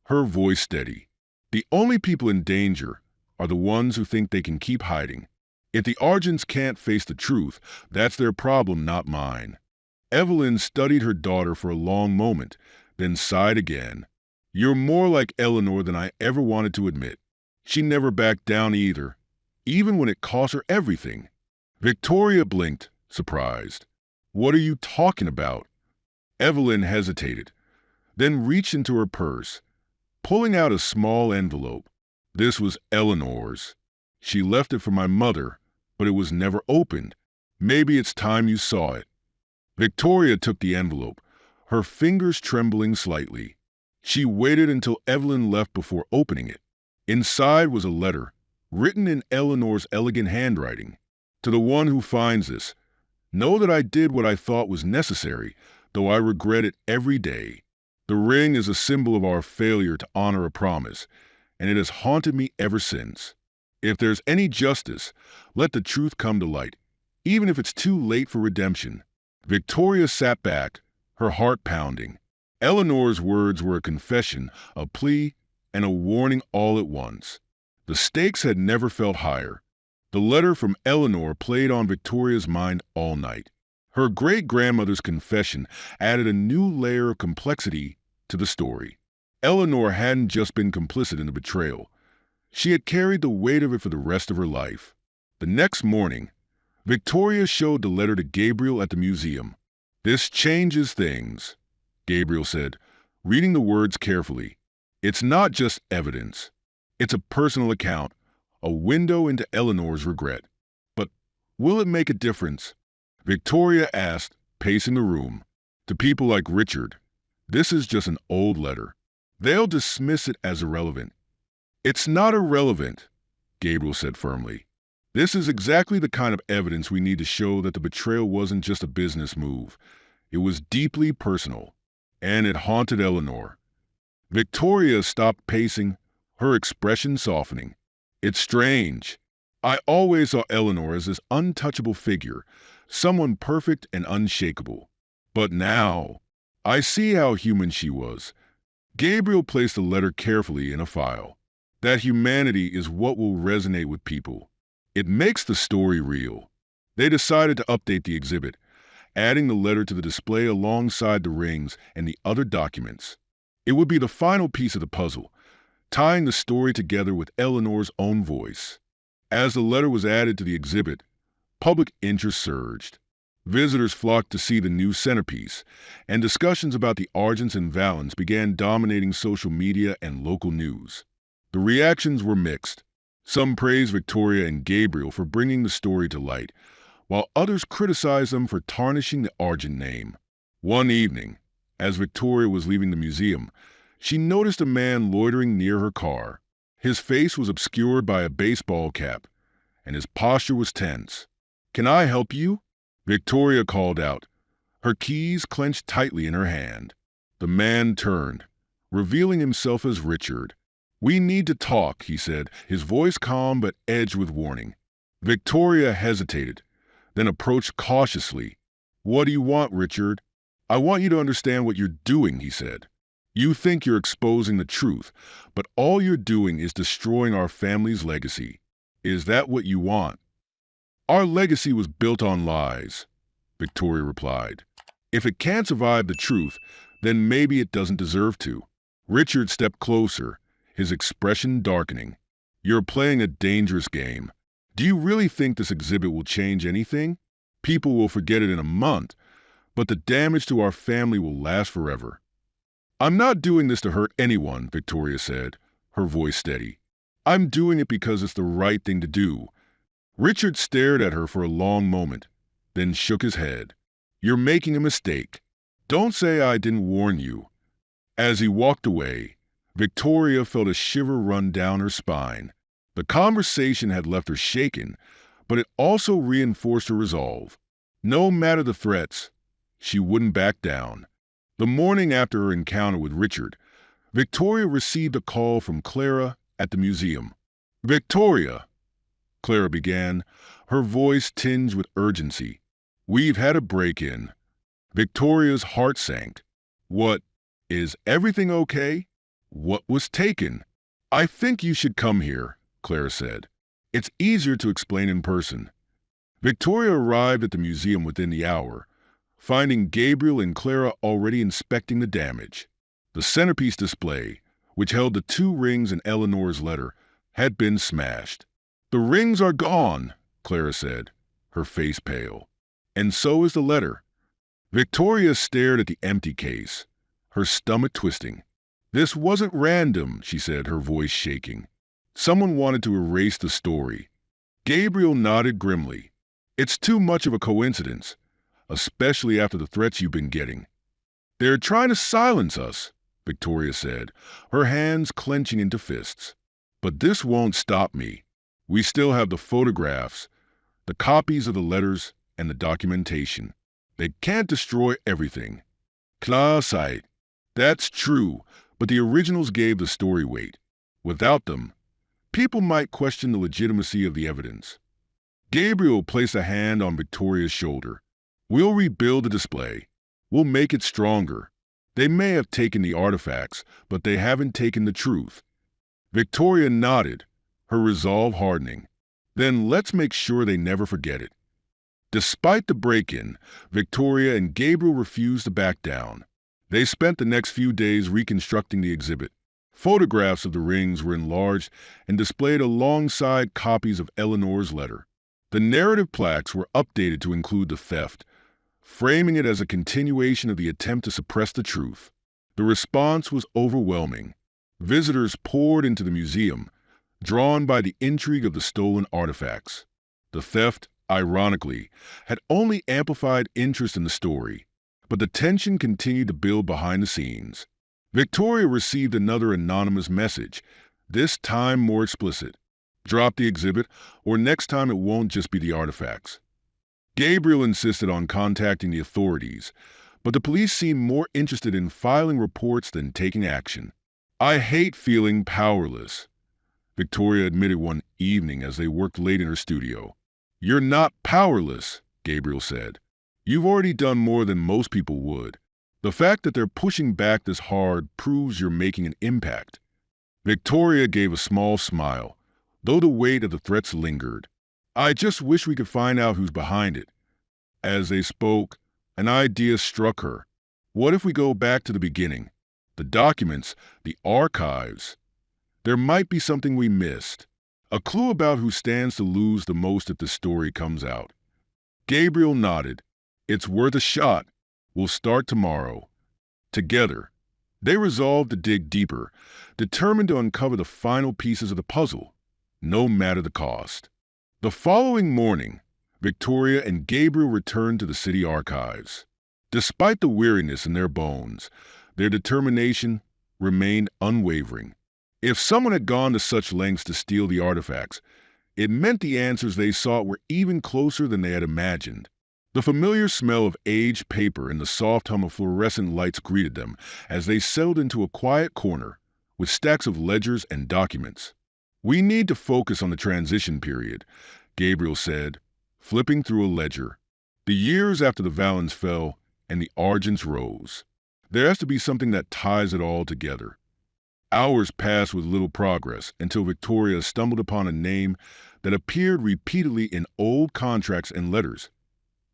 Speaker 1: her voice steady. "The only people in danger are the ones who think they can keep hiding. If the Argents can't face the truth, that's their problem, not mine." Evelyn studied her daughter for a long moment, then sighed again. "You're more like Eleanor than I ever wanted to admit. She never backed down either, even when it cost her everything." Victoria blinked, surprised. "What are you talking about?" Evelyn hesitated, then reached into her purse, pulling out a small envelope. "This was Eleanor's. She left it for my mother, but it was never opened. Maybe it's time you saw it." Victoria took the envelope, her fingers trembling slightly. She waited until Evelyn left before opening it. Inside was a letter, written in Eleanor's elegant handwriting. To the one who finds this, know that I did what I thought was necessary, though I regret it every day. The ring is a symbol of our failure to honor a promise, and it has haunted me ever since. If there's any justice, let the truth come to light, even if it's too late for redemption. Victoria sat back, her heart pounding. Eleanor's words were a confession, a plea, and a warning all at once. The stakes had never felt higher. The letter from Eleanor played on Victoria's mind all night. Her great-grandmother's confession added a new layer of complexity to the story. Eleanor hadn't just been complicit in the betrayal. She had carried the weight of it for the rest of her life. The next morning, Victoria showed the letter to Gabriel at the museum. "This changes things," Gabriel said, reading the words carefully. "It's not just evidence. It's a personal account, a window into Eleanor's regret. But will it make a difference?" Victoria asked, pacing the room. "To people like Richard, this is just an old letter. They'll dismiss it as irrelevant." "It's not irrelevant," Gabriel said firmly. "This is exactly the kind of evidence we need to show that the betrayal wasn't just a business move. It was deeply personal, and it haunted Eleanor." Victoria stopped pacing, her expression softening. "It's strange. I always saw Eleanor as this untouchable figure, someone perfect and unshakable. But now, I see how human she was." Gabriel placed the letter carefully in a file. That humanity is what will resonate with people. It makes the story real. They decided to update the exhibit, adding the letter to the display alongside the rings and the other documents. It would be the final piece of the puzzle, tying the story together with Eleanor's own voice. As the letter was added to the exhibit, public interest surged. Visitors flocked to see the new centerpiece, and discussions about the Argents and Valens began dominating social media and local news. The reactions were mixed. Some praised Victoria and Gabriel for bringing the story to light, while others criticized them for tarnishing the Argent name. One evening, as Victoria was leaving the museum, she noticed a man loitering near her car. His face was obscured by a baseball cap, and his posture was tense. "Can I help you?" Victoria called out, her keys clenched tightly in her hand. The man turned, revealing himself as Richard. "We need to talk," he said, his voice calm but edged with warning. Victoria hesitated, then approached cautiously. "What do you want, Richard?" "I want you to understand what you're doing," he said. "You think you're exposing the truth, but all you're doing is destroying our family's legacy. Is that what you want?" "Our legacy was built on lies," Victoria replied. "If it can't survive the truth, then maybe it doesn't deserve to." Richard stepped closer, his expression darkening. "You're playing a dangerous game. Do you really think this exhibit will change anything? People will forget it in a month, but the damage to our family will last forever." "I'm not doing this to hurt anyone," Victoria said, her voice steady. "I'm doing it because it's the right thing to do." Richard stared at her for a long moment, then shook his head. "You're making a mistake. Don't say I didn't warn you." As he walked away, Victoria felt a shiver run down her spine. The conversation had left her shaken, but it also reinforced her resolve. No matter the threats, she wouldn't back down. The morning after her encounter with Richard, Victoria received a call from Clara at the museum. "Victoria," Clara began, her voice tinged with urgency. "We've had a break-in." Victoria's heart sank. "What? Is everything okay? What was taken?" "I think you should come here," Clara said. "It's easier to explain in person." Victoria arrived at the museum within the hour, finding Gabriel and Clara already inspecting the damage. The centerpiece display, which held the 2 rings in Eleanor's letter, had been smashed. "The rings are gone," Clara said, her face pale. "And so is the letter." Victoria stared at the empty case, her stomach twisting. "This wasn't random," she said, her voice shaking. "Someone wanted to erase the story." Gabriel nodded grimly. "It's too much of a coincidence, especially after the threats you've been getting." "They're trying to silence us," Victoria said, her hands clenching into fists. "But this won't stop me. We still have the photographs, the copies of the letters, and the documentation. They can't destroy everything." Klarsight. That's true, but the originals gave the story weight. Without them, people might question the legitimacy of the evidence. Gabriel placed a hand on Victoria's shoulder. "We'll rebuild the display. We'll make it stronger. They may have taken the artifacts, but they haven't taken the truth." Victoria nodded, her resolve hardening. "Then let's make sure they never forget it." Despite the break-in, Victoria and Gabriel refused to back down. They spent the next few days reconstructing the exhibit. Photographs of the rings were enlarged and displayed alongside copies of Eleanor's letter. The narrative plaques were updated to include the theft, framing it as a continuation of the attempt to suppress the truth. The response was overwhelming. Visitors poured into the museum, drawn by the intrigue of the stolen artifacts. The theft, ironically, had only amplified interest in the story, but the tension continued to build behind the scenes. Victoria received another anonymous message, this time more explicit. "Drop the exhibit, or next time it won't just be the artifacts." Gabriel insisted on contacting the authorities, but the police seemed more interested in filing reports than taking action. "I hate feeling powerless," Victoria admitted one evening as they worked late in her studio. "You're not powerless," Gabriel said. "You've already done more than most people would. The fact that they're pushing back this hard proves you're making an impact." Victoria gave a small smile, though the weight of the threats lingered. "I just wish we could find out who's behind it." As they spoke, an idea struck her. What if we go back to the beginning? The documents, the archives. There might be something we missed. A clue about who stands to lose the most if the story comes out. Gabriel nodded. "It's worth a shot. We'll start tomorrow." Together, they resolved to dig deeper, determined to uncover the final pieces of the puzzle, no matter the cost. The following morning, Victoria and Gabriel returned to the city archives. Despite the weariness in their bones, their determination remained unwavering. If someone had gone to such lengths to steal the artifacts, it meant the answers they sought were even closer than they had imagined. The familiar smell of aged paper and the soft hum of fluorescent lights greeted them as they settled into a quiet corner with stacks of ledgers and documents. "We need to focus on the transition period," Gabriel said, flipping through a ledger. "The years after the Valens fell and the Argents rose. There has to be something that ties it all together." Hours passed with little progress until Victoria stumbled upon a name that appeared repeatedly in old contracts and letters.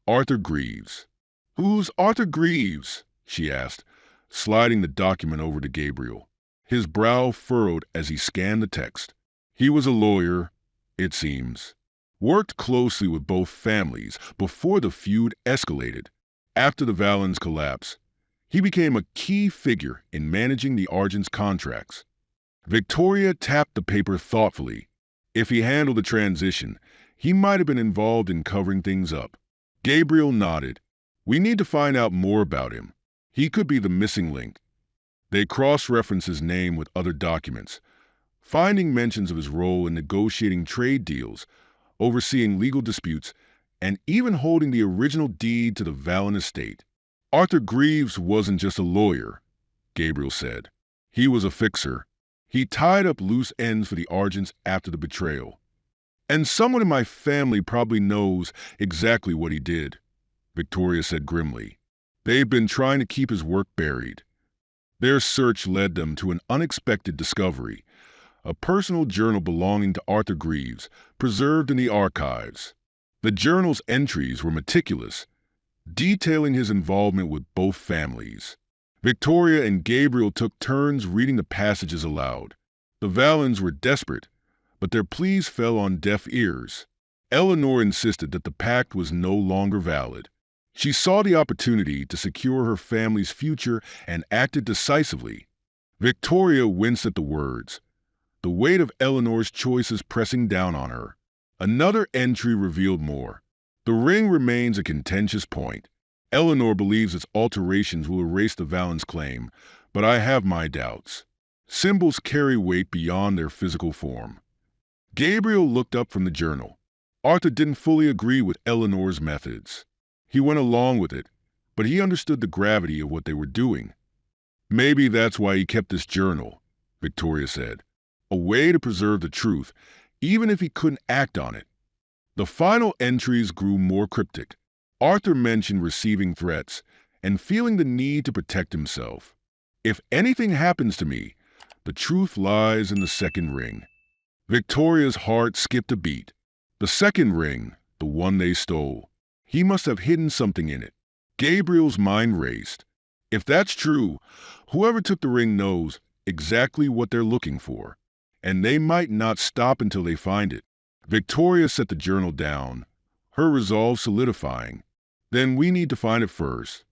Speaker 1: Arthur Greaves. "Who's Arthur Greaves?" she asked, sliding the document over to Gabriel. His brow furrowed as he scanned the text. He was a lawyer, it seems. Worked closely with both families before the feud escalated. After the Valens collapse, he became a key figure in managing the Argents contracts. Victoria tapped the paper thoughtfully. If he handled the transition, he might have been involved in covering things up. Gabriel nodded. "We need to find out more about him. He could be the missing link." They cross-referenced his name with other documents, finding mentions of his role in negotiating trade deals, overseeing legal disputes, and even holding the original deed to the Valen estate. Arthur Greaves wasn't just a lawyer, Gabriel said. He was a fixer. He tied up loose ends for the Argents after the betrayal. "And someone in my family probably knows exactly what he did," Victoria said grimly. "They've been trying to keep his work buried." Their search led them to an unexpected discovery, a personal journal belonging to Arthur Greaves, preserved in the archives. The journal's entries were meticulous, detailing his involvement with both families. Victoria and Gabriel took turns reading the passages aloud. The Valens were desperate, but their pleas fell on deaf ears. Eleanor insisted that the pact was no longer valid. She saw the opportunity to secure her family's future and acted decisively. Victoria winced at the words, the weight of Eleanor's choices pressing down on her. Another entry revealed more. The ring remains a contentious point. Eleanor believes its alterations will erase the Valens' claim, but I have my doubts. Symbols carry weight beyond their physical form. Gabriel looked up from the journal. Arthur didn't fully agree with Eleanor's methods. He went along with it, but he understood the gravity of what they were doing. Maybe that's why he kept this journal, Victoria said. A way to preserve the truth, even if he couldn't act on it. The final entries grew more cryptic. Arthur mentioned receiving threats and feeling the need to protect himself. If anything happens to me, the truth lies in the second ring. Victoria's heart skipped a beat. The second ring, the one they stole. He must have hidden something in it. Gabriel's mind raced. If that's true, whoever took the ring knows exactly what they're looking for, and they might not stop until they find it. Victoria set the journal down, her resolve solidifying. Then we need to find it first.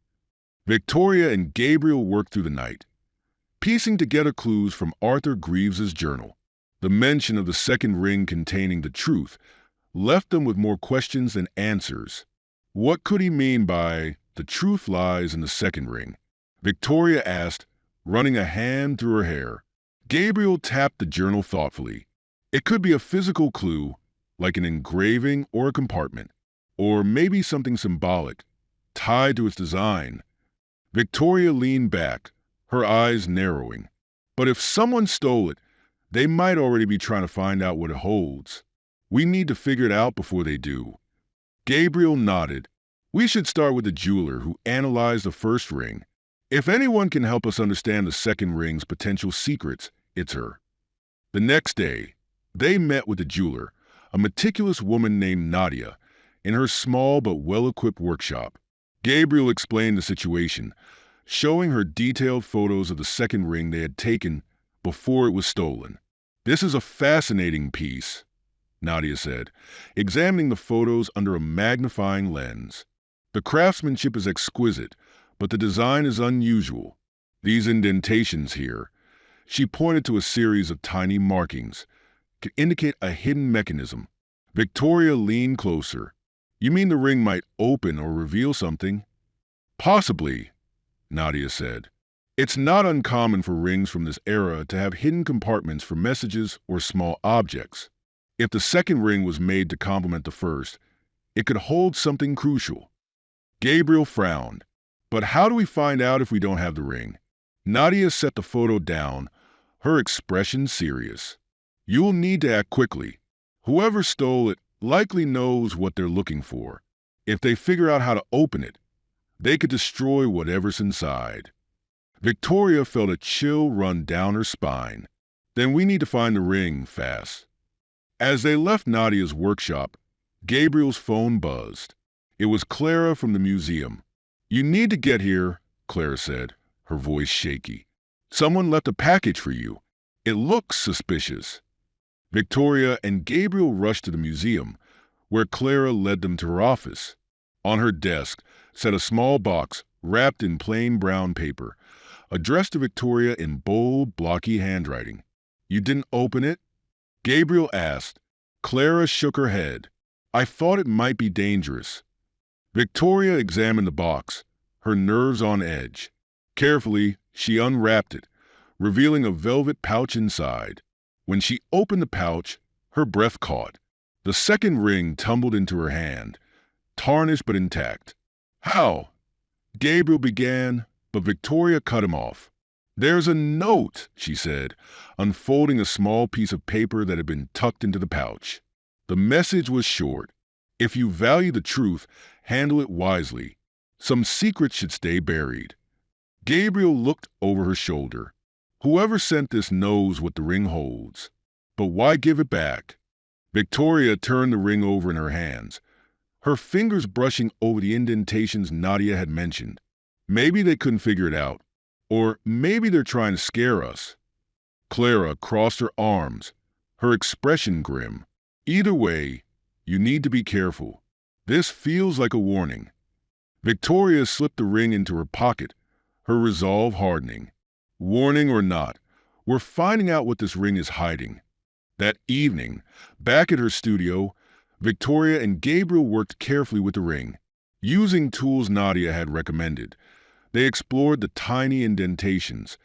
Speaker 1: Victoria and Gabriel worked through the night, piecing together clues from Arthur Greaves's journal. The mention of the second ring containing the truth left them with more questions than answers. What could he mean by "the truth lies in the second ring"? Victoria asked, running a hand through her hair. Gabriel tapped the journal thoughtfully. It could be a physical clue, like an engraving or a compartment, or maybe something symbolic, tied to its design. Victoria leaned back, her eyes narrowing. But if someone stole it, they might already be trying to find out what it holds. We need to figure it out before they do. Gabriel nodded. We should start with the jeweler who analyzed the first ring. If anyone can help us understand the second ring's potential secrets, it's her. The next day, they met with the jeweler, a meticulous woman named Nadia, in her small but well-equipped workshop. Gabriel explained the situation, showing her detailed photos of the second ring they had taken before it was stolen. This is a fascinating piece, Nadia said, examining the photos under a magnifying lens. The craftsmanship is exquisite, but the design is unusual. These indentations here, she pointed to a series of tiny markings, could indicate a hidden mechanism. Victoria leaned closer. You mean the ring might open or reveal something? Possibly, Nadia said. It's not uncommon for rings from this era to have hidden compartments for messages or small objects. If the second ring was made to complement the first, it could hold something crucial. Gabriel frowned. But how do we find out if we don't have the ring? Nadia set the photo down, her expression serious. You'll need to act quickly. Whoever stole it likely knows what they're looking for. If they figure out how to open it, they could destroy whatever's inside. Victoria felt a chill run down her spine. Then we need to find the ring fast. As they left Nadia's workshop, Gabriel's phone buzzed. It was Clara from the museum. You need to get here, Clara said, her voice shaky. Someone left a package for you. It looks suspicious. Victoria and Gabriel rushed to the museum, where Clara led them to her office. On her desk sat a small box wrapped in plain brown paper, addressed to Victoria in bold, blocky handwriting. You didn't open it? Gabriel asked. Clara shook her head. I thought it might be dangerous. Victoria examined the box, her nerves on edge. Carefully, she unwrapped it, revealing a velvet pouch inside. When she opened the pouch, her breath caught. The second ring tumbled into her hand, tarnished but intact. How? Gabriel began, but Victoria cut him off. There's a note, she said, unfolding a small piece of paper that had been tucked into the pouch. The message was short. If you value the truth, handle it wisely. Some secrets should stay buried. Gabriel looked over her shoulder. Whoever sent this knows what the ring holds. But why give it back? Victoria turned the ring over in her hands, her fingers brushing over the indentations Nadia had mentioned. Maybe they couldn't figure it out. Or maybe they're trying to scare us. Clara crossed her arms, her expression grim. Either way, you need to be careful. This feels like a warning. Victoria slipped the ring into her pocket, her resolve hardening. Warning or not, we're finding out what this ring is hiding. That evening, back at her studio, Victoria and Gabriel worked carefully with the ring. Using tools Nadia had recommended, they explored the tiny indentations,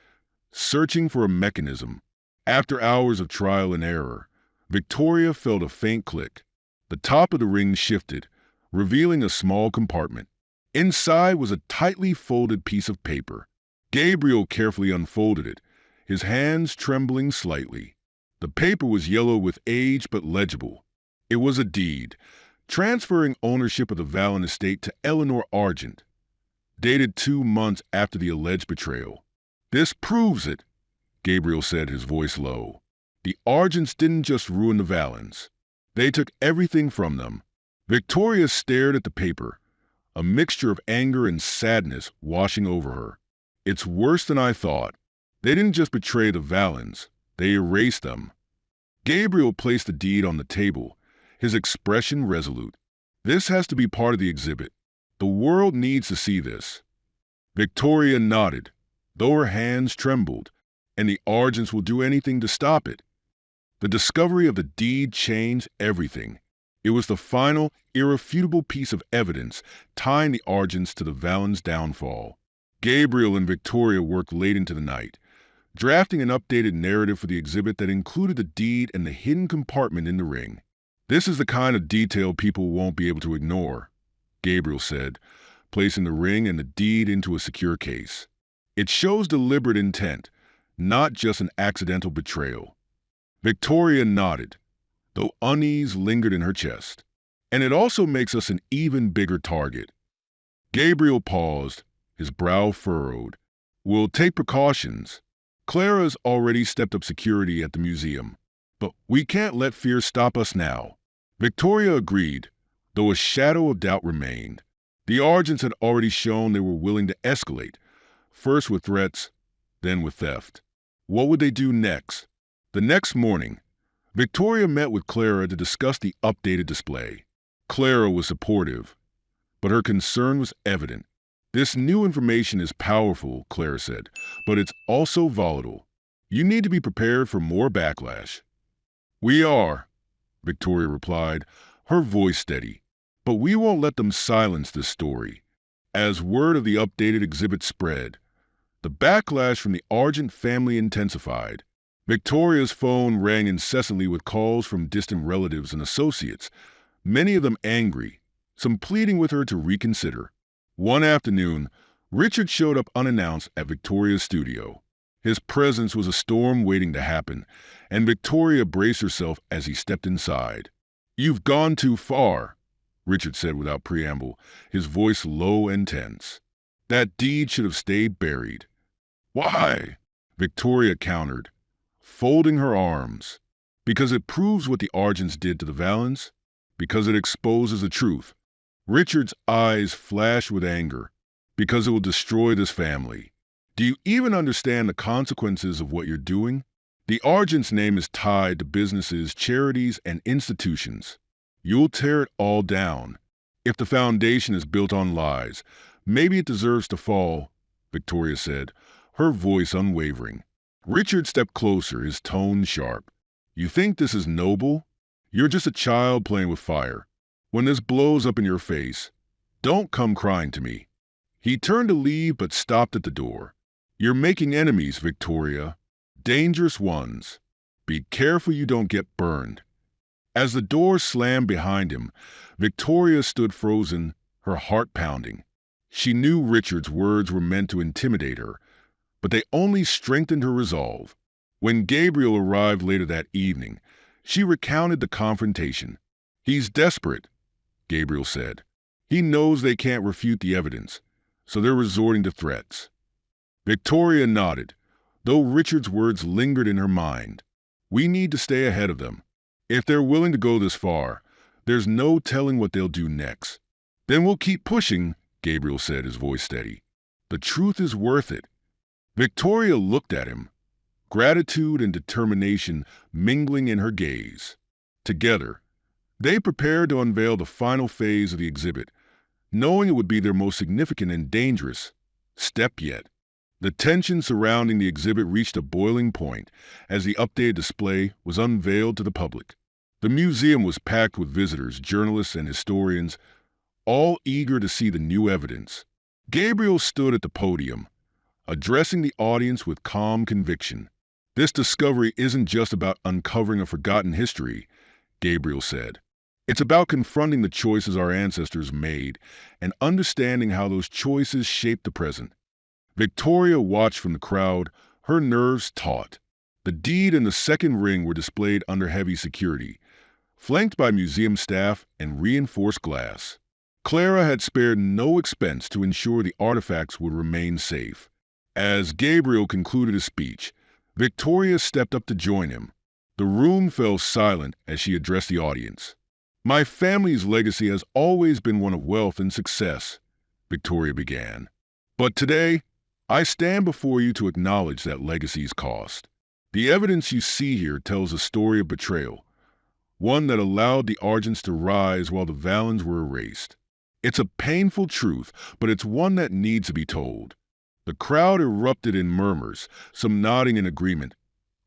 Speaker 1: searching for a mechanism. After hours of trial and error, Victoria felt a faint click. The top of the ring shifted, revealing a small compartment. Inside was a tightly folded piece of paper. Gabriel carefully unfolded it, his hands trembling slightly. The paper was yellow with age but legible. It was a deed, transferring ownership of the Vallon estate to Eleanor Argent, dated 2 months after the alleged betrayal. "This proves it," Gabriel said, his voice low. "The Argents didn't just ruin the Vallons. They took everything from them." Victoria stared at the paper, a mixture of anger and sadness washing over her. "It's worse than I thought. They didn't just betray the Vallons, they erased them." Gabriel placed the deed on the table, his expression resolute. "This has to be part of the exhibit. The world needs to see this." Victoria nodded, though her hands trembled, "and the Argents will do anything to stop it." The discovery of the deed changed everything. It was the final, irrefutable piece of evidence tying the Argents to the Vallon's downfall. Gabriel and Victoria worked late into the night, drafting an updated narrative for the exhibit that included the deed and the hidden compartment in the ring. "This is the kind of detail people won't be able to ignore," Gabriel said, placing the ring and the deed into a secure case. "It shows deliberate intent, not just an accidental betrayal." Victoria nodded, though unease lingered in her chest. "And it also makes us an even bigger target." Gabriel paused, his brow furrowed. "We'll take precautions. Clara's already stepped up security at the museum, but we can't let fear stop us now." Victoria agreed, though a shadow of doubt remained. The Argents had already shown they were willing to escalate, first with threats, then with theft. What would they do next? The next morning, Victoria met with Clara to discuss the updated display. Clara was supportive, but her concern was evident. "This new information is powerful," Clara said, "but it's also volatile. You need to be prepared for more backlash." "We are," Victoria replied, her voice steady. "But we won't let them silence this story." As word of the updated exhibit spread, the backlash from the Argent family intensified. Victoria's phone rang incessantly with calls from distant relatives and associates, many of them angry, some pleading with her to reconsider. One afternoon, Richard showed up unannounced at Victoria's studio. His presence was a storm waiting to happen, and Victoria braced herself as he stepped inside. "You've gone too far," Richard said without preamble, his voice low and tense. "That deed should have stayed buried." "Why?" Victoria countered, folding her arms. "Because it proves what the Argents did to the Vallons. Because it exposes the truth." Richard's eyes flashed with anger. "Because it will destroy this family. Do you even understand the consequences of what you're doing? The Argent's name is tied to businesses, charities, and institutions. You'll tear it all down. If the foundation is built on lies, maybe it deserves to fall," Victoria said, her voice unwavering. Richard stepped closer, his tone sharp. "You think this is noble? You're just a child playing with fire. When this blows up in your face, don't come crying to me." He turned to leave but stopped at the door. "You're making enemies, Victoria. Dangerous ones. Be careful you don't get burned." As the door slammed behind him, Victoria stood frozen, her heart pounding. She knew Richard's words were meant to intimidate her, but they only strengthened her resolve. When Gabriel arrived later that evening, she recounted the confrontation. "He's desperate," Gabriel said. "He knows they can't refute the evidence, so they're resorting to threats." Victoria nodded, though Richard's words lingered in her mind. "We need to stay ahead of them. If they're willing to go this far, there's no telling what they'll do next." "Then we'll keep pushing," Gabriel said, his voice steady. "The truth is worth it." Victoria looked at him, gratitude and determination mingling in her gaze. Together, they prepared to unveil the final phase of the exhibit, knowing it would be their most significant and dangerous step yet. The tension surrounding the exhibit reached a boiling point as the updated display was unveiled to the public. The museum was packed with visitors, journalists, and historians, all eager to see the new evidence. Gabriel stood at the podium, addressing the audience with calm conviction. This discovery isn't just about uncovering a forgotten history, Gabriel said. It's about confronting the choices our ancestors made and understanding how those choices shape the present. Victoria watched from the crowd, her nerves taut. The deed and the second ring were displayed under heavy security, flanked by museum staff and reinforced glass. Clara had spared no expense to ensure the artifacts would remain safe. As Gabriel concluded his speech, Victoria stepped up to join him. The room fell silent as she addressed the audience. "My family's legacy has always been one of wealth and success," Victoria began. "But today, I stand before you to acknowledge that legacy's cost. The evidence you see here tells a story of betrayal, one that allowed the Argents to rise while the Valens were erased. It's a painful truth, but it's one that needs to be told." The crowd erupted in murmurs, some nodding in agreement,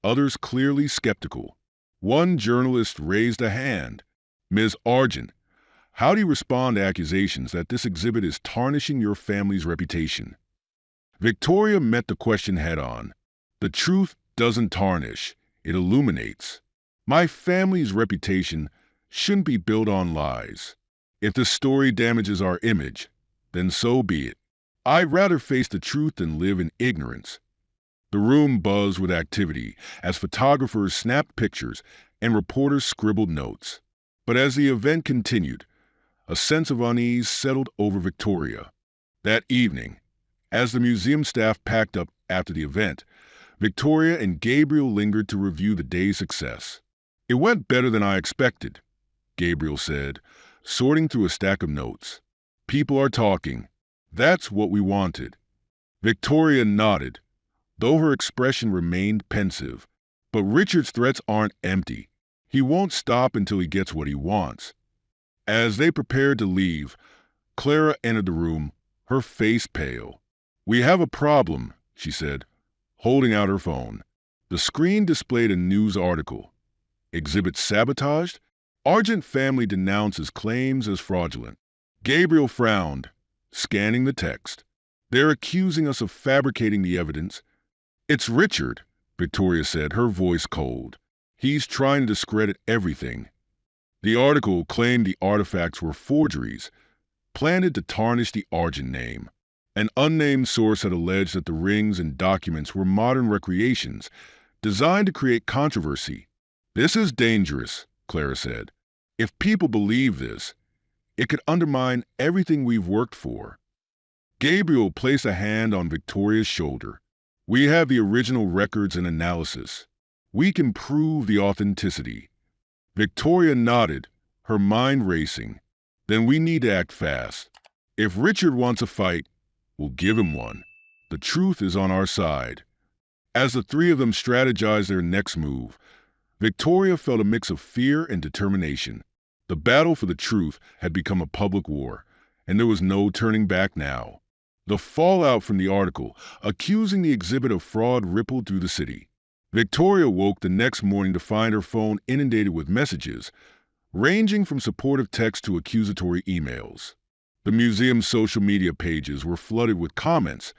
Speaker 1: others clearly skeptical. One journalist raised a hand. "Ms. Argent, how do you respond to accusations that this exhibit is tarnishing your family's reputation?" Victoria met the question head-on. "The truth doesn't tarnish, it illuminates. My family's reputation shouldn't be built on lies. If the story damages our image, then so be it. I'd rather face the truth than live in ignorance." The room buzzed with activity as photographers snapped pictures and reporters scribbled notes. But as the event continued, a sense of unease settled over Victoria. That evening, as the museum staff packed up after the event, Victoria and Gabriel lingered to review the day's success. "It went better than I expected," Gabriel said, sorting through a stack of notes. "People are talking. That's what we wanted." Victoria nodded, though her expression remained pensive. "But Richard's threats aren't empty. He won't stop until he gets what he wants." As they prepared to leave, Clara entered the room, her face pale. "We have a problem," she said, holding out her phone. The screen displayed a news article. "Exhibit sabotaged? Argent family denounces claims as fraudulent." Gabriel frowned, scanning the text. "They're accusing us of fabricating the evidence." "It's Richard," Victoria said, her voice cold. "He's trying to discredit everything." The article claimed the artifacts were forgeries, planted to tarnish the Argent name. An unnamed source had alleged that the rings and documents were modern recreations, designed to create controversy. "This is dangerous," Clara said. "If people believe this, it could undermine everything we've worked for." Gabriel placed a hand on Victoria's shoulder. "We have the original records and analysis. We can prove the authenticity." Victoria nodded, her mind racing. "Then we need to act fast. If Richard wants a fight, we'll give him one. The truth is on our side." As the three of them strategized their next move, Victoria felt a mix of fear and determination. The battle for the truth had become a public war, and there was no turning back now. The fallout from the article, accusing the exhibit of fraud, rippled through the city. Victoria woke the next morning to find her phone inundated with messages, ranging from supportive texts to accusatory emails. The museum's social media pages were flooded with comments,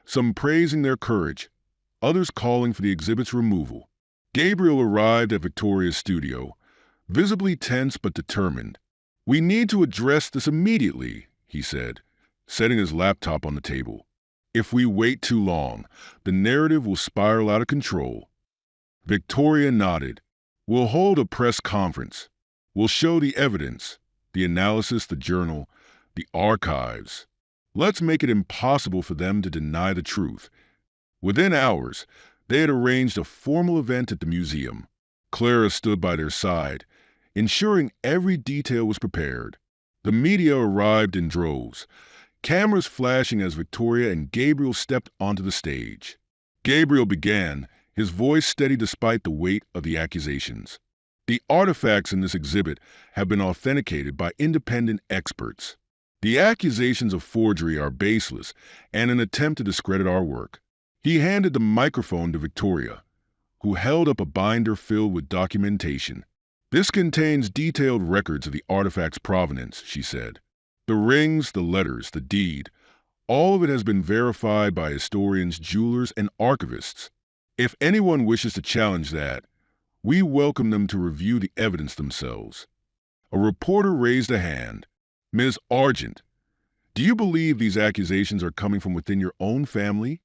Speaker 1: some praising their courage, others calling for the exhibit's removal. Gabriel arrived at Victoria's studio, visibly tense but determined. "We need to address this immediately," he said, setting his laptop on the table. "If we wait too long, the narrative will spiral out of control." Victoria nodded. "We'll hold a press conference. We'll show the evidence, the analysis, the journal, the archives. Let's make it impossible for them to deny the truth." Within hours, they had arranged a formal event at the museum. Clara stood by their side, ensuring every detail was prepared. The media arrived in droves, cameras flashing as Victoria and Gabriel stepped onto the stage. Gabriel began, his voice steady despite the weight of the accusations. "The artifacts in this exhibit have been authenticated by independent experts. The accusations of forgery are baseless and an attempt to discredit our work." He handed the microphone to Victoria, who held up a binder filled with documentation. "This contains detailed records of the artifact's provenance," she said. "The rings, the letters, the deed, All of it has been verified by historians, jewelers, and archivists. If anyone wishes to challenge that, we welcome them to review the evidence themselves. A reporter raised a hand. Ms. Argent, do you believe these accusations are coming from within your own family?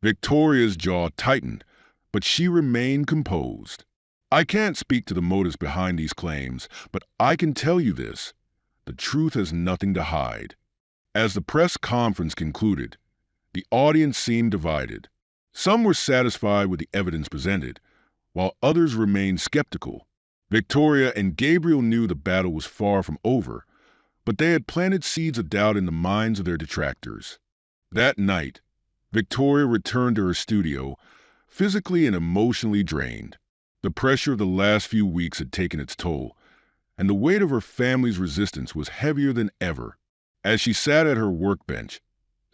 Speaker 1: Victoria's jaw tightened, but she remained composed. I can't speak to the motives behind these claims, but I can tell you this. The truth has nothing to hide. As the press conference concluded, the audience seemed divided. Some were satisfied with the evidence presented, while others remained skeptical. Victoria and Gabriel knew the battle was far from over, but they had planted seeds of doubt in the minds of their detractors. That night, Victoria returned to her studio, physically and emotionally drained. The pressure of the last few weeks had taken its toll, and the weight of her family's resistance was heavier than ever. As she sat at her workbench,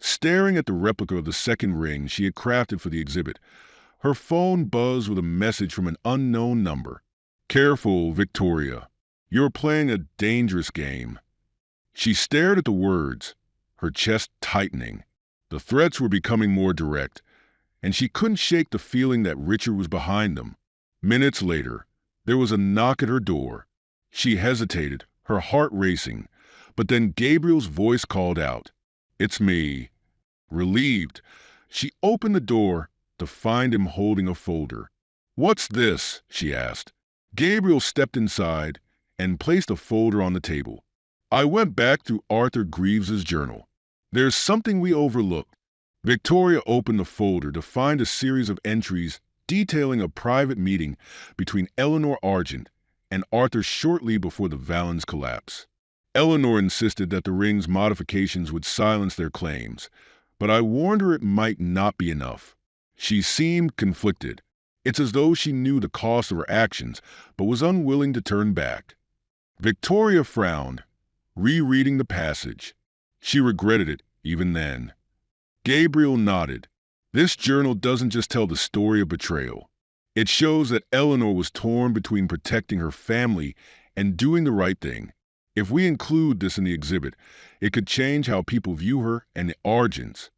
Speaker 1: staring at the replica of the second ring she had crafted for the exhibit, her phone buzzed with a message from an unknown number. "Careful, Victoria. You're playing a dangerous game." She stared at the words, her chest tightening. The threats were becoming more direct, and she couldn't shake the feeling that Richard was behind them. Minutes later, there was a knock at her door. She hesitated, her heart racing, but then Gabriel's voice called out, "It's me." Relieved, she opened the door to find him holding a folder. "What's this?" she asked. Gabriel stepped inside and placed a folder on the table. "I went back through Arthur Greaves's journal. There's something we overlooked." Victoria opened the folder to find a series of entries detailing a private meeting between Eleanor Argent and Arthur shortly before the Valens collapse. Eleanor insisted that the ring's modifications would silence their claims, but I warned her it might not be enough. She seemed conflicted. It's as though she knew the cost of her actions, but was unwilling to turn back. Victoria frowned, rereading the passage. She regretted it even then. Gabriel nodded. This journal doesn't just tell the story of betrayal. It shows that Eleanor was torn between protecting her family and doing the right thing. If we include this in the exhibit, it could change how people view her and the Argents.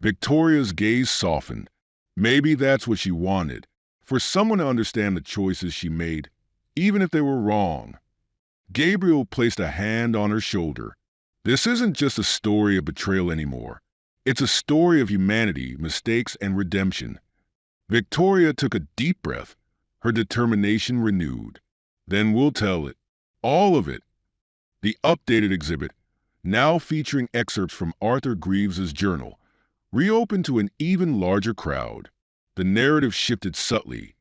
Speaker 1: Victoria's gaze softened. Maybe that's what she wanted, for someone to understand the choices she made, even if they were wrong. Gabriel placed a hand on her shoulder. This isn't just a story of betrayal anymore. It's a story of humanity, mistakes, and redemption. Victoria took a deep breath, her determination renewed. Then we'll tell it. All of it. The updated exhibit, now featuring excerpts from Arthur Greaves's journal, reopened to an even larger crowd. The narrative shifted subtly,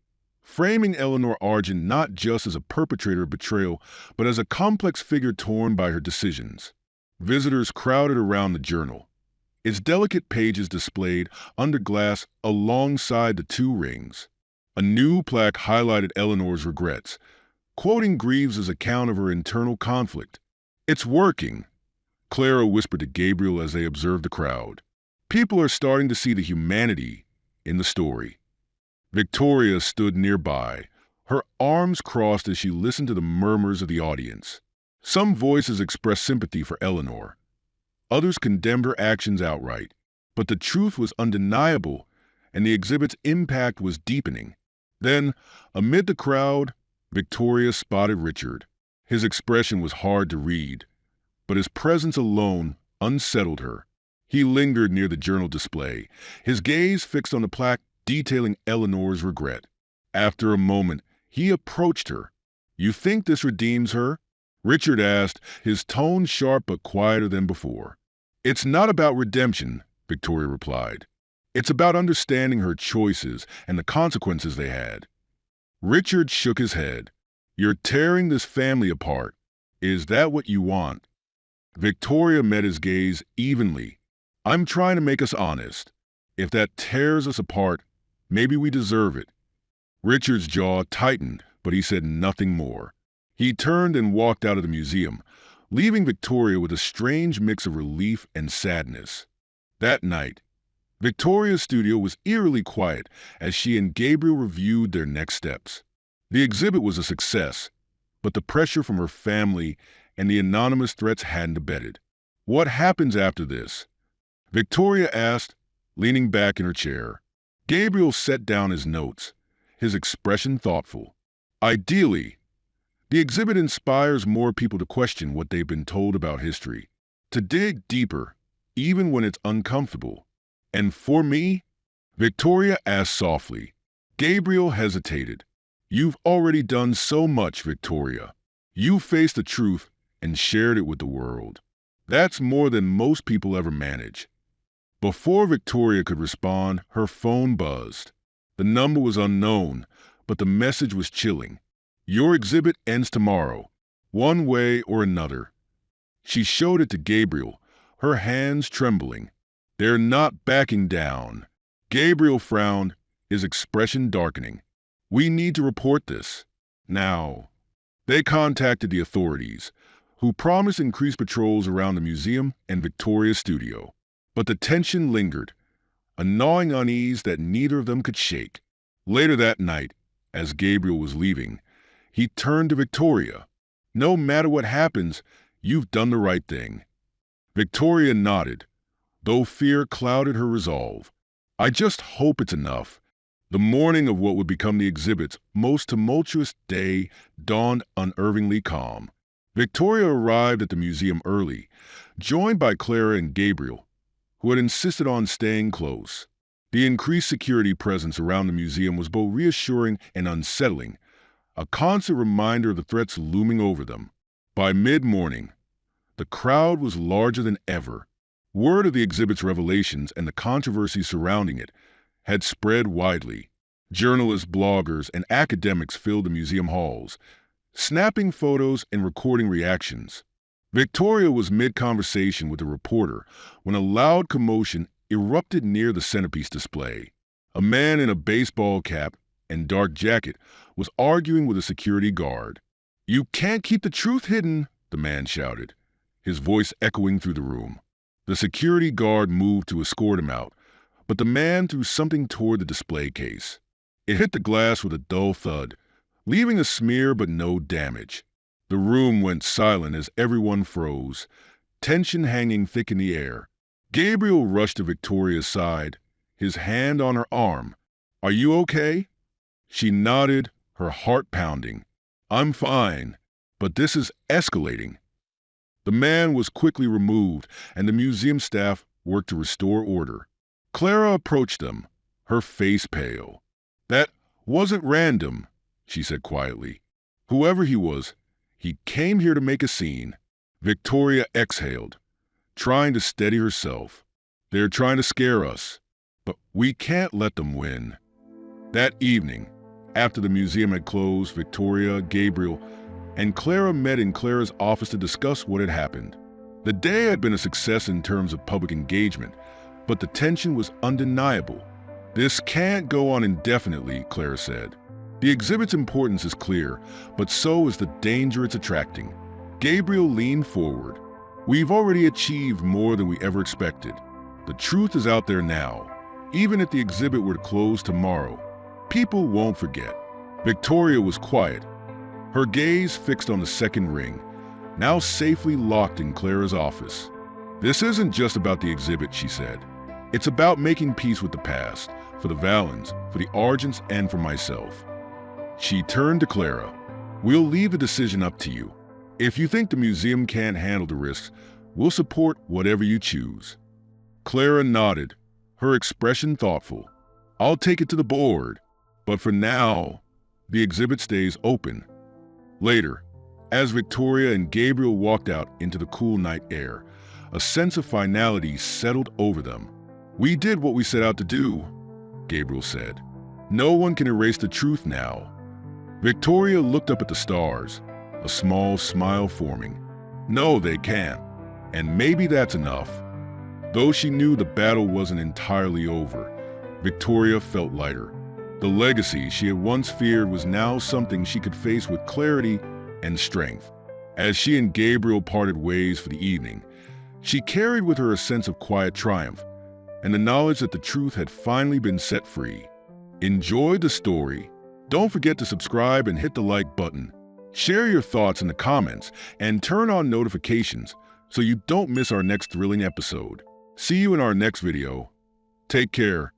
Speaker 1: framing Eleanor Argent not just as a perpetrator of betrayal, but as a complex figure torn by her decisions. Visitors crowded around the journal, its delicate pages displayed under glass alongside the two rings. A new plaque highlighted Eleanor's regrets, quoting Greaves's account of her internal conflict. "It's working," Clara whispered to Gabriel as they observed the crowd. "People are starting to see the humanity in the story." Victoria stood nearby, her arms crossed as she listened to the murmurs of the audience. Some voices expressed sympathy for Eleanor. Others condemned her actions outright. But the truth was undeniable, and the exhibit's impact was deepening. Then, amid the crowd, Victoria spotted Richard. His expression was hard to read, but his presence alone unsettled her. He lingered near the journal display, his gaze fixed on the plaque detailing Eleanor's regret. After a moment, he approached her. "You think this redeems her?" Richard asked, his tone sharp but quieter than before. "It's not about redemption," Victoria replied. "It's about understanding her choices and the consequences they had." Richard shook his head. "You're tearing this family apart. Is that what you want?" Victoria met his gaze evenly. "I'm trying to make us honest. If that tears us apart, maybe we deserve it." Richard's jaw tightened, but he said nothing more. He turned and walked out of the museum, leaving Victoria with a strange mix of relief and sadness. That night, Victoria's studio was eerily quiet as she and Gabriel reviewed their next steps. The exhibit was a success, but the pressure from her family and the anonymous threats hadn't abated. What happens after this? Victoria asked, leaning back in her chair. Gabriel set down his notes, his expression thoughtful. Ideally, the exhibit inspires more people to question what they've been told about history, to dig deeper, even when it's uncomfortable. And for me, Victoria asked softly. Gabriel hesitated. You've already done so much, Victoria. You faced the truth and shared it with the world. That's more than most people ever manage. Before Victoria could respond, her phone buzzed. The number was unknown, but the message was chilling. Your exhibit ends tomorrow, one way or another. She showed it to Gabriel, her hands trembling. They're not backing down. Gabriel frowned, his expression darkening. We need to report this. Now. They contacted the authorities, who promised increased patrols around the museum and Victoria's studio. But the tension lingered, a gnawing unease that neither of them could shake. Later that night, as Gabriel was leaving, he turned to Victoria. No matter what happens, you've done the right thing. Victoria nodded, though fear clouded her resolve. I just hope it's enough. The morning of what would become the exhibit's most tumultuous day dawned unervingly calm. Victoria arrived at the museum early, joined by Clara and Gabriel, who had insisted on staying close. The increased security presence around the museum was both reassuring and unsettling, a constant reminder of the threats looming over them. By mid-morning, the crowd was larger than ever. Word of the exhibit's revelations and the controversy surrounding it had spread widely. Journalists, bloggers, and academics filled the museum halls, snapping photos and recording reactions. Victoria was mid-conversation with a reporter when a loud commotion erupted near the centerpiece display. A man in a baseball cap and dark jacket was arguing with a security guard. "You can't keep the truth hidden," the man shouted, his voice echoing through the room. The security guard moved to escort him out, but the man threw something toward the display case. It hit the glass with a dull thud, leaving a smear but no damage. The room went silent as everyone froze, tension hanging thick in the air. Gabriel rushed to Victoria's side, his hand on her arm. "Are you okay?" She nodded, her heart pounding. "I'm fine, but this is escalating." The man was quickly removed, and the museum staff worked to restore order. Clara approached them, her face pale. "That wasn't random," she said quietly. "Whoever he was, he came here to make a scene." Victoria exhaled, trying to steady herself. "They're trying to scare us, but we can't let them win." That evening, after the museum had closed, Victoria, Gabriel, and Clara met in Clara's office to discuss what had happened. The day had been a success in terms of public engagement, but the tension was undeniable. "This can't go on indefinitely," Clara said. "The exhibit's importance is clear, but so is the danger it's attracting." Gabriel leaned forward. "We've already achieved more than we ever expected. The truth is out there now. Even if the exhibit were to close tomorrow, people won't forget." Victoria was quiet, her gaze fixed on the second ring, now safely locked in Clara's office. "This isn't just about the exhibit," she said. "It's about making peace with the past, for the Valens, for the Argents, and for myself." She turned to Clara. "We'll leave the decision up to you. If you think the museum can't handle the risks, we'll support whatever you choose." Clara nodded, her expression thoughtful. "I'll take it to the board, but for now, the exhibit stays open." Later, as Victoria and Gabriel walked out into the cool night air, a sense of finality settled over them. "We did what we set out to do," Gabriel said. "No one can erase the truth now." Victoria looked up at the stars, a small smile forming. "No, they can't. And maybe that's enough." Though she knew the battle wasn't entirely over, Victoria felt lighter. The legacy she had once feared was now something she could face with clarity and strength. As she and Gabriel parted ways for the evening, she carried with her a sense of quiet triumph and the knowledge that the truth had finally been set free. Enjoyed the story? Don't forget to subscribe and hit the like button. Share your thoughts in the comments and turn on notifications so you don't miss our next thrilling episode. See you in our next video. Take care.